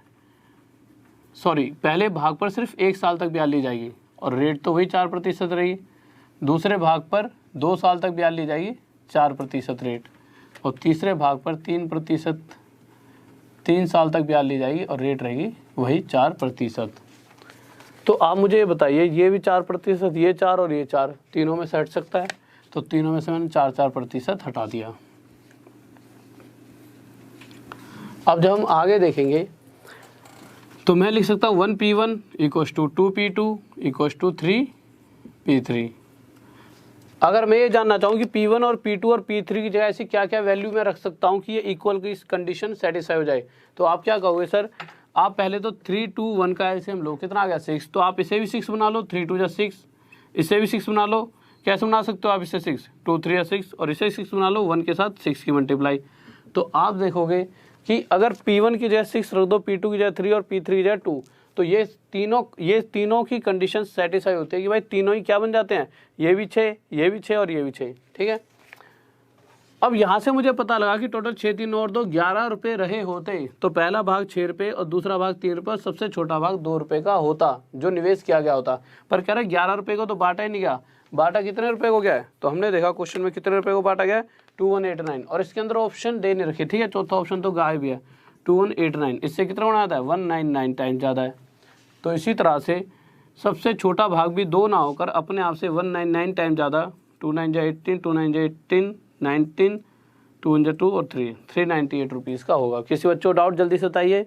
सॉरी पहले भाग पर सिर्फ 1 साल तक ब्याज ली जाएगी और रेट तो वही 4% रहेगी। दूसरे भाग पर 2 साल तक ब्याज ली जाएगी 4% रेट और तीसरे भाग पर 3% 3 साल तक ब्याज ली जाएगी और रेट रहेगी वही 4%। तो आप मुझे ये बताइए, ये भी 4%, ये 4 और ये 4 तीनों में से हट सकता है, तो तीनों में से मैंने 4% हटा दिया। अब जब हम आगे देखेंगे तो मैं लिख सकता हूँ 1P1 equals to 2P2 equals to 3P3। अगर मैं ये जानना चाहूँ कि P1 और P2 और P3 की जगह ऐसी क्या क्या वैल्यू मैं रख सकता हूँ कि ये इक्वल की कंडीशन सेटिस्फाई हो जाए, तो आप क्या कहोगे सर? आप पहले तो 3 2 1 का एलसीएम लो, कितना आ गया 6, तो आप इसे भी 6 बना लो, 3 2 6, इसे भी 6 बना लो। कैसे बना सकते हो आप इसे 6, 2 3 6 और इसे 6 बना लो, 1 के साथ 6 की मल्टीप्लाई। तो आप देखोगे कि अगर P1 की जगह 6 रख दो, P2 की जगह 3 और P3 की जगह 2, तो ये तीनों की कंडीशन सेटिस्फाई होती है कि भाई तीनों ही क्या बन जाते हैं, ये भी 6, ये भी 6 और ये भी 6। ठीक है, अब यहाँ से मुझे पता लगा कि टोटल 6 3 और 2 11 रुपये रहे होते तो पहला भाग 6 रुपये और दूसरा भाग 3 रुपये और सबसे छोटा भाग 2 रुपये का होता जो निवेश किया गया होता। पर कह रहे 11 रुपये को तो बांटा ही नहीं गया, बांटा कितने रुपये को गया है? तो हमने देखा क्वेश्चन में कितने रुपये को बांटा गया है, 2189, और इसके अंदर ऑप्शन दे नहीं रखे। ठीक है, चौथा ऑप्शन तो गायब भी है, 2189, इससे कितना गुणा आता है? 199 टाइम ज़्यादा है। तो इसी तरह से सबसे छोटा भाग भी 2 ना होकर अपने आप से 199 टाइम ज़्यादा, 2 9 18, 2 9 18, 19, 2 2 और 3, 398 रुपीज़ का होगा। किसी बच्चों डाउट जल्दी से बताइए।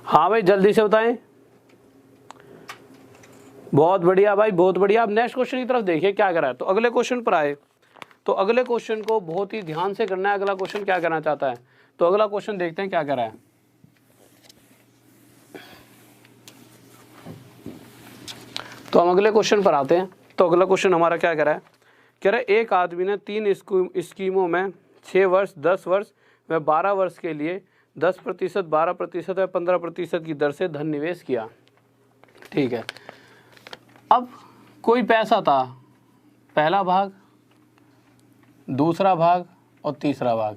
हाँ भाई जल्दी से बताएं। बहुत बढ़िया भाई, बहुत बढ़िया। अब नेक्स्ट क्वेश्चन की तरफ देखिए क्या करा है। तो अगले क्वेश्चन पर आए, तो अगले क्वेश्चन को बहुत ही ध्यान से करना है। अगला क्वेश्चन क्या करना चाहता है, तो अगला क्वेश्चन देखते हैं क्या करा है। तो हम अगले क्वेश्चन पर आते हैं। तो अगला क्वेश्चन हमारा क्या कह रहा है, कह रहा है एक आदमी ने 3 स्कीमों में 6 वर्ष, 10 वर्ष व 12 वर्ष के लिए 10%, 12% व 15% की दर से धन निवेश किया। ठीक है, अब कोई पैसा था, पहला भाग, दूसरा भाग और तीसरा भाग,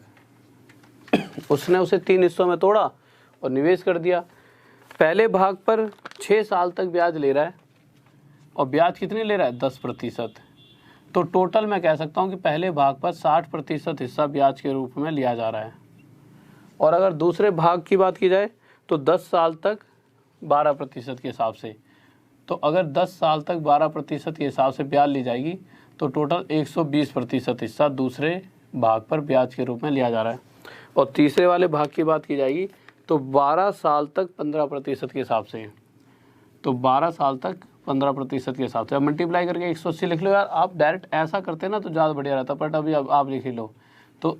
उसने उसे 3 हिस्सों में तोड़ा और निवेश कर दिया। पहले भाग पर 6 साल तक ब्याज ले रहा है और ब्याज कितने ले रहा है? 10%। तो टोटल मैं कह सकता हूँ कि पहले भाग पर 60% हिस्सा ब्याज के रूप में लिया जा रहा है। और अगर दूसरे भाग की बात की जाए तो 10 साल तक 12% के हिसाब से, तो अगर 10 साल तक 12% के हिसाब से ब्याज ली जाएगी तो टोटल 120% हिस्सा दूसरे भाग पर ब्याज के रूप में लिया जा रहा है। और तीसरे वाले भाग की बात की जाएगी तो 12 साल तक 15% के हिसाब से, तो 12 साल तक 15% के हिसाब से। अब मल्टीप्लाई करके 180 लिख लो यार, आप डायरेक्ट ऐसा करते ना तो ज़्यादा बढ़िया रहता, बट अभी अब आप लिख ही लो। तो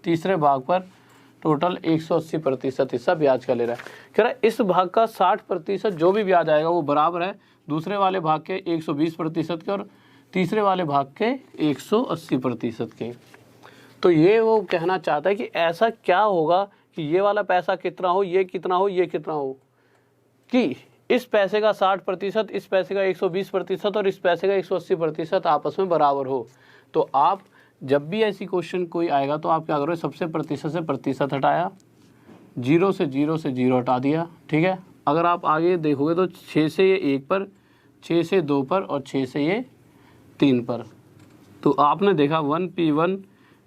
तीसरे भाग पर टोटल 180% हिस्सा ब्याज का ले रहा है। कह रहा है इस भाग का 60% जो भी ब्याज आएगा वो बराबर है दूसरे वाले भाग के 120% के और तीसरे वाले भाग के 180% के। तो ये वो कहना चाहता है कि ऐसा क्या होगा कि ये वाला पैसा कितना हो, ये कितना हो, ये कितना हो, कि इस पैसे का 60%, इस पैसे का 120% और इस पैसे का 180% आपस में बराबर हो। तो आप जब भी ऐसी क्वेश्चन कोई आएगा तो आप क्या करोगे, सबसे प्रतिशत से प्रतिशत हटाया, 0 से 0 हटा दिया। ठीक है, अगर आप आगे देखोगे तो 6 से ये 1 पर, 6 से 2 पर और 6 से ये 3 पर। तो आपने देखा 1P1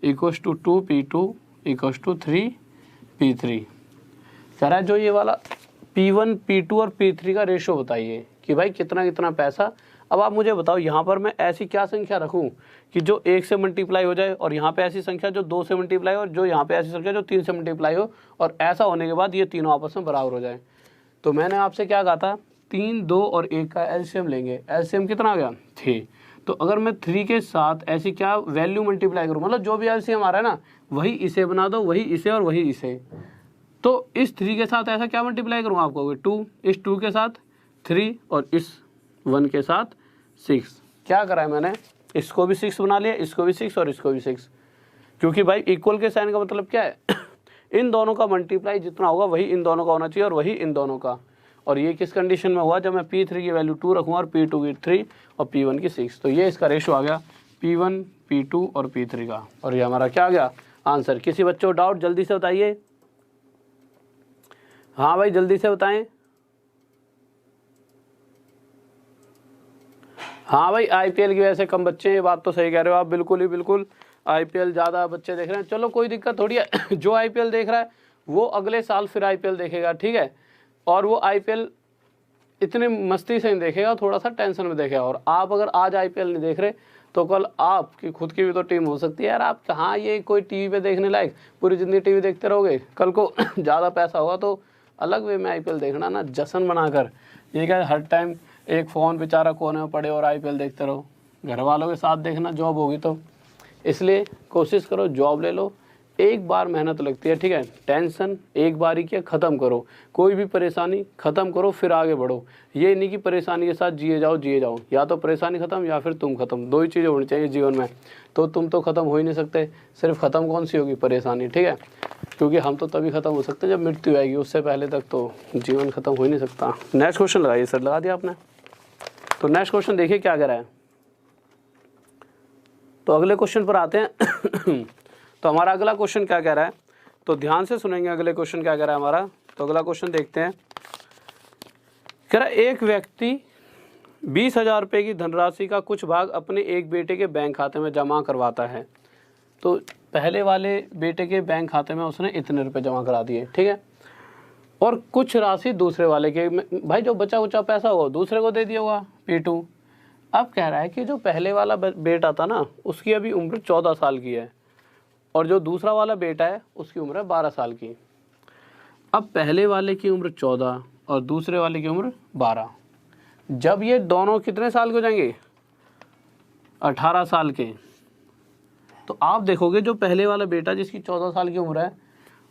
equals to 2P2 equals to 3P3। कह रहा है जो ये वाला P1, P2 और P3 का रेशो बताइए कि भाई कितना कितना पैसा। अब आप मुझे बताओ यहाँ पर मैं ऐसी क्या संख्या रखूँ कि जो 1 से मल्टीप्लाई हो जाए, और यहाँ पे ऐसी संख्या जो 2 से मल्टीप्लाई हो, और जो यहाँ पे ऐसी संख्या जो 3 से मल्टीप्लाई हो, और ऐसा होने के बाद ये तीनों आपस में बराबर हो जाए। तो मैंने आपसे क्या कहा था, 3, 2 और 1 का एलसीएम लेंगे। एलसीएम कितना आ गया? 3। तो अगर मैं 3 के साथ ऐसी क्या वैल्यू मल्टीप्लाई करूँ, मतलब जो भी एलसीएम आ रहा है ना वही इसे बना दो, वही इसे और वही इसे। तो इस 3 के साथ ऐसा क्या मल्टीप्लाई करूँ, आप कहोगे 2, इस 2 के साथ 3 और इस 1 के साथ 6। क्या करा है मैंने, इसको भी 6 बना लिया, इसको भी 6 और इसको भी 6, क्योंकि भाई इक्वल के साइन का मतलब क्या है इन दोनों का मल्टीप्लाई जितना होगा वही इन दोनों का होना चाहिए और वही इन दोनों का। और ये किस कंडीशन में हुआ, जब मैं P3 की वैल्यू 2 रखूँ और P2 की 3 और P1 की 6। तो ये इसका रेशो आ गया P1, P2 और P3 का, और ये हमारा क्या आ गया आंसर। किसी बच्चों को डाउट जल्दी से बताइए। हाँ भाई जल्दी से बताएं। हाँ भाई IPL की वजह से कम बच्चे हैं, ये बात तो सही कह रहे हो आप, बिल्कुल ही बिल्कुल। IPL ज़्यादा बच्चे देख रहे हैं, चलो कोई दिक्कत थोड़ी है। जो IPL देख रहा है वो अगले साल फिर IPL देखेगा, ठीक है, और वो IPL इतनी मस्ती से नहीं देखेगा, थोड़ा सा टेंशन में देखेगा। और आप अगर आज IPL नहीं देख रहे तो कल आपकी खुद की भी तो टीम हो सकती है यार। आप कहाँ ये कोई टीवी पे देखने लायक पूरी ज़िंदगी टीवी देखते रहोगे, कल को ज़्यादा पैसा होगा तो अलग वे में IPL देखना ना, जश्न बनाकर। ये क्या हर टाइम एक फ़ोन बेचारा कोने में पड़े और IPL देखते रहो, घर वालों के साथ देखना, जॉब होगी तो। इसलिए कोशिश करो जॉब ले लो, एक बार मेहनत लगती है, ठीक है, टेंशन एक बार ही किया ख़त्म करो, कोई भी परेशानी ख़त्म करो फिर आगे बढ़ो। ये नहीं कि परेशानी के साथ जिए जाओ, या तो परेशानी ख़त्म या फिर तुम ख़त्म, दो ही चीज़ें होनी चाहिए जीवन में। तो तुम तो ख़त्म हो ही नहीं सकते, सिर्फ ख़त्म कौन सी होगी, परेशानी, ठीक है, क्योंकि हम तो तभी ख़त्म हो सकते जब मृत्यु आएगी, उससे पहले तक तो जीवन ख़त्म हो ही नहीं सकता। नेक्स्ट क्वेश्चन लगाइए सर, लगा दिया आपने। तो नेक्स्ट क्वेश्चन देखिए क्या कह रहा है। तो अगले क्वेश्चन पर आते हैं। तो हमारा अगला क्वेश्चन क्या कह रहा है, तो ध्यान से सुनेंगे अगले क्वेश्चन क्या कह रहा है हमारा। तो अगला क्वेश्चन देखते हैं। कह रहा है एक व्यक्ति 20,000 रुपये की धनराशि का कुछ भाग अपने एक बेटे के बैंक खाते में जमा करवाता है। तो पहले वाले बेटे के बैंक खाते में उसने इतने रुपए जमा करा दिए, ठीक है, और कुछ राशि दूसरे वाले के, भाई जो बचा उचा पैसा होगा दूसरे को दे दिया होगा, P2। अब कह रहा है कि जो पहले वाला बेटा था ना, उसकी अभी उम्र 14 साल की है, और जो दूसरा वाला बेटा है उसकी उम्र है 12 साल की। अब पहले वाले की उम्र 14 और दूसरे वाले की उम्र 12। जब ये दोनों कितने साल के हो जाएंगे, 18 साल के, तो आप देखोगे जो पहले वाला बेटा जिसकी 14 साल की उम्र है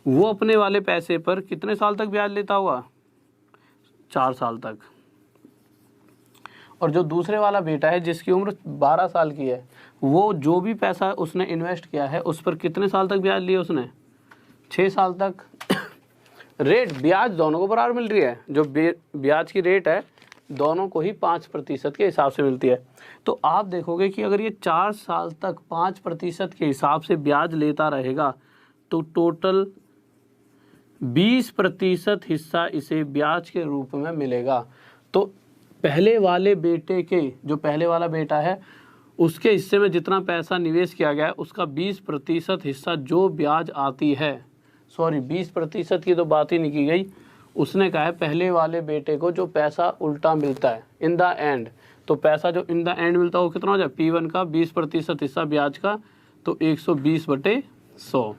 वो अपने वाले पैसे पर कितने साल तक ब्याज लेता होगा, 4 साल तक। और जो दूसरे वाला बेटा है जिसकी उम्र 12 साल की है, वो जो भी पैसा उसने इन्वेस्ट किया है उस पर कितने साल तक ब्याज लिया उसने, 6 साल तक। रेट ब्याज दोनों को बराबर मिल रही है, जो ब्याज की रेट है दोनों को ही 5% के हिसाब से मिलती है। तो आप देखोगे कि अगर ये 4 साल तक 5% के हिसाब से ब्याज लेता रहेगा तो टोटल 20% हिस्सा इसे ब्याज के रूप में मिलेगा। तो पहले वाले बेटे के, जो पहले वाला बेटा है उसके हिस्से में जितना पैसा निवेश किया गया है उसका 20% हिस्सा जो ब्याज आती है, सॉरी 20% की तो बात ही नहीं की गई, उसने कहा है पहले वाले बेटे को जो पैसा उल्टा मिलता है इन द एंड, तो पैसा जो इन द एंड मिलता है वो कितना हो जाए, P1 का 20% हिस्सा ब्याज का, तो 120/100।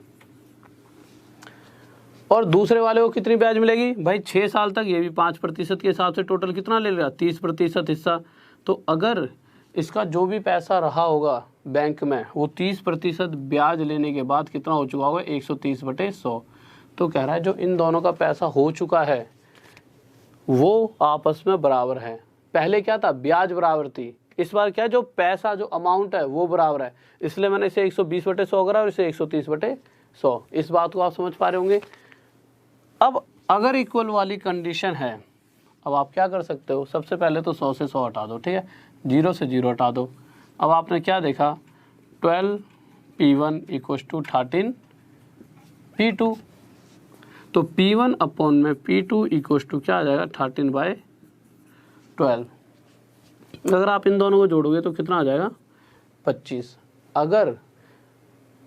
और दूसरे वाले को कितनी ब्याज मिलेगी भाई, 6 साल तक, ये भी 5% के हिसाब से टोटल कितना ले लेगा, 30% हिस्सा। तो अगर इसका जो भी पैसा रहा होगा बैंक में वो 30% ब्याज लेने के बाद कितना हो चुका होगा, 130/100। तो कह रहा है जो इन दोनों का पैसा हो चुका है वो आपस में बराबर है। पहले क्या था, ब्याज बराबर थी, इस बार क्या, जो पैसा जो अमाउंट है वो बराबर है, इसलिए मैंने इसे 120/100 करा और इसे 130/100। इस बात को आप समझ पा रहे होंगे। अब अगर इक्वल वाली कंडीशन है, अब आप क्या कर सकते हो, सबसे पहले तो 100 से 100 हटा दो, ठीक है, 0 से 0 हटा दो। अब आपने क्या देखा, 12P1 = 13 P2, तो P1 अपॉन में P2 = क्या आ जाएगा, 13/12। अगर आप इन दोनों को जोड़ोगे तो कितना आ जाएगा, 25। अगर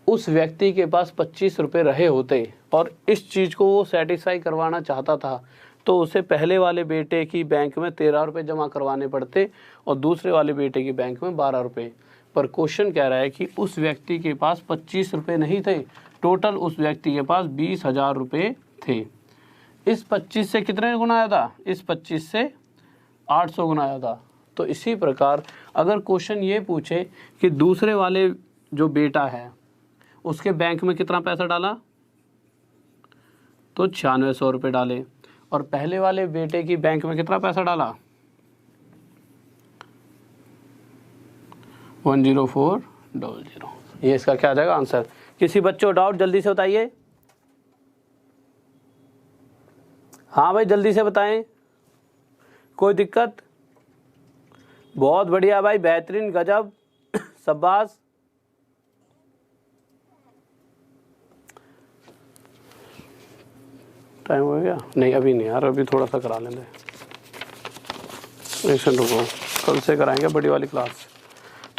उस व्यक्ति के पास 25 रुपये रहे होते और इस चीज़ को वो सेटिस्फाई करवाना चाहता था तो उसे पहले वाले बेटे की बैंक में 13 रुपये जमा करवाने पड़ते और दूसरे वाले बेटे की बैंक में 12 रुपये। पर क्वेश्चन कह रहा है कि उस व्यक्ति के पास 25 रुपये नहीं थे, टोटल उस व्यक्ति के पास 20,000 रुपये थे। इस 25 से कितने गुना आया था, इस 25 से 800 गुना आया था। तो इसी प्रकार अगर क्वेश्चन ये पूछे कि दूसरे वाले जो बेटा है उसके बैंक में कितना पैसा डाला, तो 9600 रुपये डाले, और पहले वाले बेटे की बैंक में कितना पैसा डाला, 10400। ये इसका क्या आ जाएगा आंसर। किसी बच्चों डाउट जल्दी से बताइए, हाँ भाई जल्दी से बताएं, कोई दिक्कत, बहुत बढ़िया भाई, बेहतरीन, गजब, शाबाश। टाइम हो गया, नहीं अभी नहीं यार, अभी थोड़ा सा करा लेंगे, एक सेकंड रुको, कल से कराएंगे बड़ी वाली क्लास।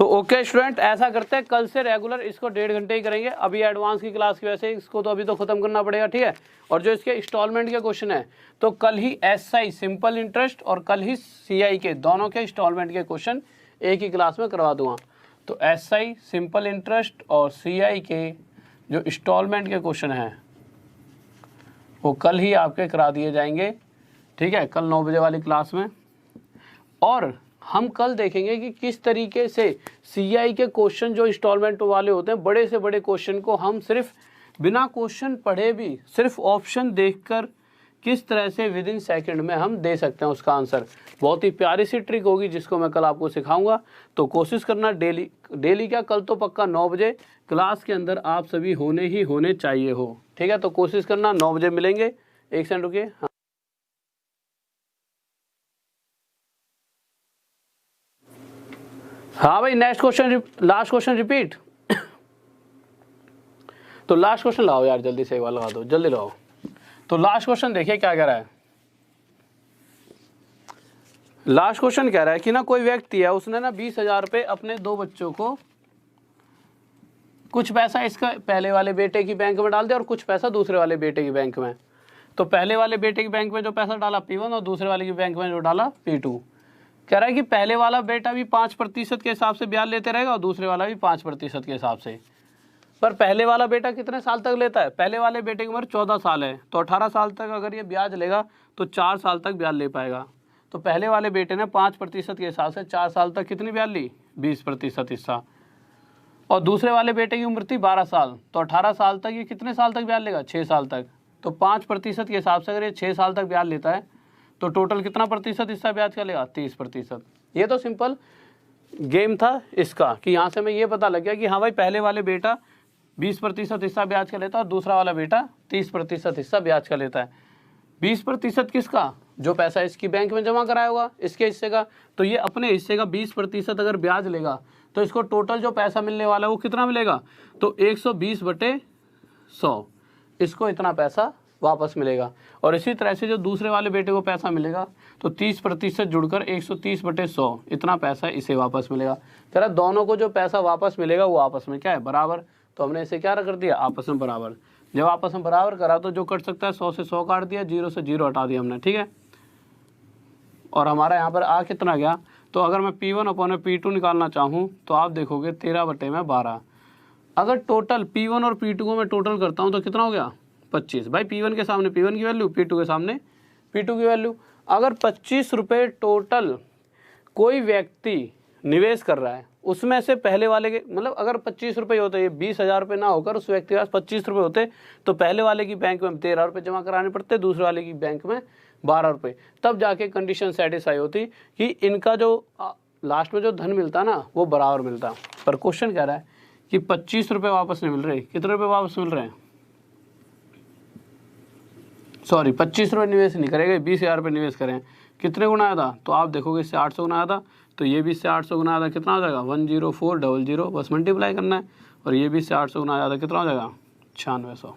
तो ओके स्टूडेंट, ऐसा करते हैं कल से रेगुलर इसको 1.5 घंटे ही करेंगे। अभी एडवांस की क्लास की वजह से इसको तो अभी तो खत्म करना पड़ेगा, ठीक है। और जो इसके इंस्टॉलमेंट के क्वेश्चन है तो कल ही एसआई सिंपल इंटरेस्ट और कल ही सीआई के दोनों के इंस्टॉलमेंट के क्वेश्चन एक ही क्लास में करवा दूंगा। तो एसआई सिंपल इंटरेस्ट और सीआई के जो इंस्टॉलमेंट के क्वेश्चन हैं वो कल ही आपके करा दिए जाएंगे, ठीक है, कल 9 बजे वाली क्लास में। और हम कल देखेंगे कि किस तरीके से सीआई के क्वेश्चन जो इंस्टॉलमेंट वाले होते हैं, बड़े से बड़े क्वेश्चन को हम सिर्फ बिना क्वेश्चन पढ़े भी सिर्फ ऑप्शन देखकर किस तरह से विद इन सेकेंड में हम दे सकते हैं उसका आंसर। बहुत ही प्यारी सी ट्रिक होगी जिसको मैं कल आपको सिखाऊंगा। तो कोशिश करना डेली क्या, कल तो पक्का 9 बजे क्लास के अंदर आप सभी होने चाहिए हो, ठीक है। तो कोशिश करना 9 बजे मिलेंगे। एक सेकंड रुकिए। हाँ भाई, next question, last question repeat. तो लास्ट क्वेश्चन लाओ यार, जल्दी से एक बार लगा दो, जल्दी लाओ। तो लास्ट क्वेश्चन देखिए क्या कह रहा है। लास्ट क्वेश्चन कह रहा है कि ना कोई व्यक्ति है, उसने ना 20,000 रुपये अपने 2 बच्चों को, कुछ पैसा इसका पहले वाले बेटे की बैंक में डाल दिया और कुछ पैसा दूसरे वाले बेटे की बैंक में। तो पहले वाले बेटे की बैंक में जो पैसा डाला P1 और दूसरे वाले की बैंक में जो डाला P2। कह रहा है कि पहले वाला बेटा भी 5% के हिसाब से ब्याज लेते रहेगा और दूसरे वाला भी 5% के हिसाब से। पर पहले वाला बेटा कितने साल तक लेता है? पहले वाले बेटे की उम्र 14 साल है, तो 18 साल तक अगर ये ब्याज लेगा तो 4 साल तक ब्याज ले पाएगा। तो पहले वाले बेटे ने 5% के हिसाब से 4 साल तक कितनी ब्याज ली? 20% हिस्सा। और दूसरे वाले बेटे की उम्र थी 12 साल, तो 18 साल तक ये कितने साल तक ब्याज लेगा? 6 साल तक। तो 5% के हिसाब से अगर ये 6 साल तक ब्याज लेता है तो टोटल कितना प्रतिशत हिस्सा ब्याज का लेगा? 30%। ये तो सिंपल गेम था इसका, कि यहाँ से मैं ये पता लग गया कि हाँ भाई पहले वाले बेटा 20% हिस्सा ब्याज का लेता है और दूसरा वाला बेटा 30% हिस्सा ब्याज का लेता है। 20% किसका? जो पैसा इसकी बैंक में जमा कराया होगा इसके हिस्से का। तो ये अपने हिस्से का 20% अगर ब्याज लेगा तो इसको टोटल जो पैसा मिलने वाला है वो कितना मिलेगा? तो 120/100 इसको इतना पैसा वापस मिलेगा। और इसी तरह से जो दूसरे वाले बेटे को पैसा मिलेगा तो 30% जुड़कर 130/100 इतना पैसा इसे वापस मिलेगा। तेरा दोनों को जो पैसा वापस मिलेगा वो आपस में क्या है? बराबर। तो हमने इसे क्या कर दिया? आपस में बराबर। जब आपस में बराबर करा तो जो कट सकता है 100 से 100 काट दिया, 0 से 0 हटा दिया हमने, ठीक है। और हमारा यहाँ पर आ कितना गया? तो अगर मैं P1/P2 निकालना चाहूँ तो आप देखोगे 13/12। अगर टोटल P1 और P2 को मैं टोटल करता हूँ तो कितना हो गया? 25। भाई P1 के सामने P1 की वैल्यू, P2 के सामने P2 की वैल्यू। अगर 25 रुपये टोटल कोई व्यक्ति निवेश कर रहा है, उसमें से पहले वाले के मतलब अगर 25 रुपये होते, ये 20,000 रुपये ना होकर उस व्यक्ति के पास 25 रुपये होते तो पहले वाले की बैंक में 13 रुपये जमा कराने पड़ते, दूसरे वाले की बैंक में 12 रुपये। तब जाके कंडीशन सेटिस्फाई होती कि इनका जो लास्ट में जो धन मिलता ना वो बराबर मिलता। पर क्वेश्चन कह रहा है कि 25 रुपये वापस नहीं मिल रहे। कितने रुपये वापस मिल रहे हैं? सॉरी, 25 रुपये निवेश नहीं करेंगे, 20,000 रुपये निवेश करें। कितने गुना आया था? तो आप देखोगे इससे 800 गुना आया था, तो ये भी इससे 800 गुना आया था। कितना हो जाएगा? 10400, बस मल्टीप्लाई करना है। और ये भी इससे 800 गुना आया था, कितना हो जाएगा? 9600।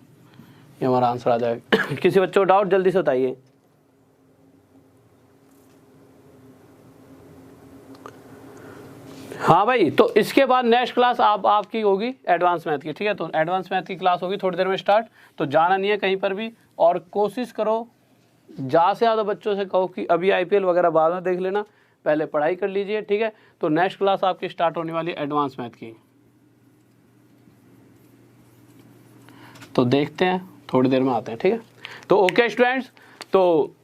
ये हमारा आंसर आ जाएगा। किसी बच्चों को डाउट जल्दी से बताइए। हाँ भाई, तो इसके बाद नेक्स्ट क्लास आपकी होगी एडवांस मैथ की, ठीक है। तो एडवांस मैथ की क्लास होगी थोड़ी देर में स्टार्ट, तो जाना नहीं है कहीं पर भी। और कोशिश करो ज़्यादा से ज़्यादा बच्चों से कहो कि अभी IPL वगैरह बाद में देख लेना, पहले पढ़ाई कर लीजिए, ठीक है। तो नेक्स्ट क्लास आपकी स्टार्ट होने वाली एडवांस मैथ की, तो देखते हैं थोड़ी देर में आते हैं, ठीक है। तो ओके स्टूडेंट्स, तो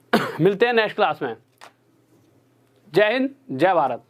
मिलते हैं नेक्स्ट क्लास में। जय हिंद, जय भारत।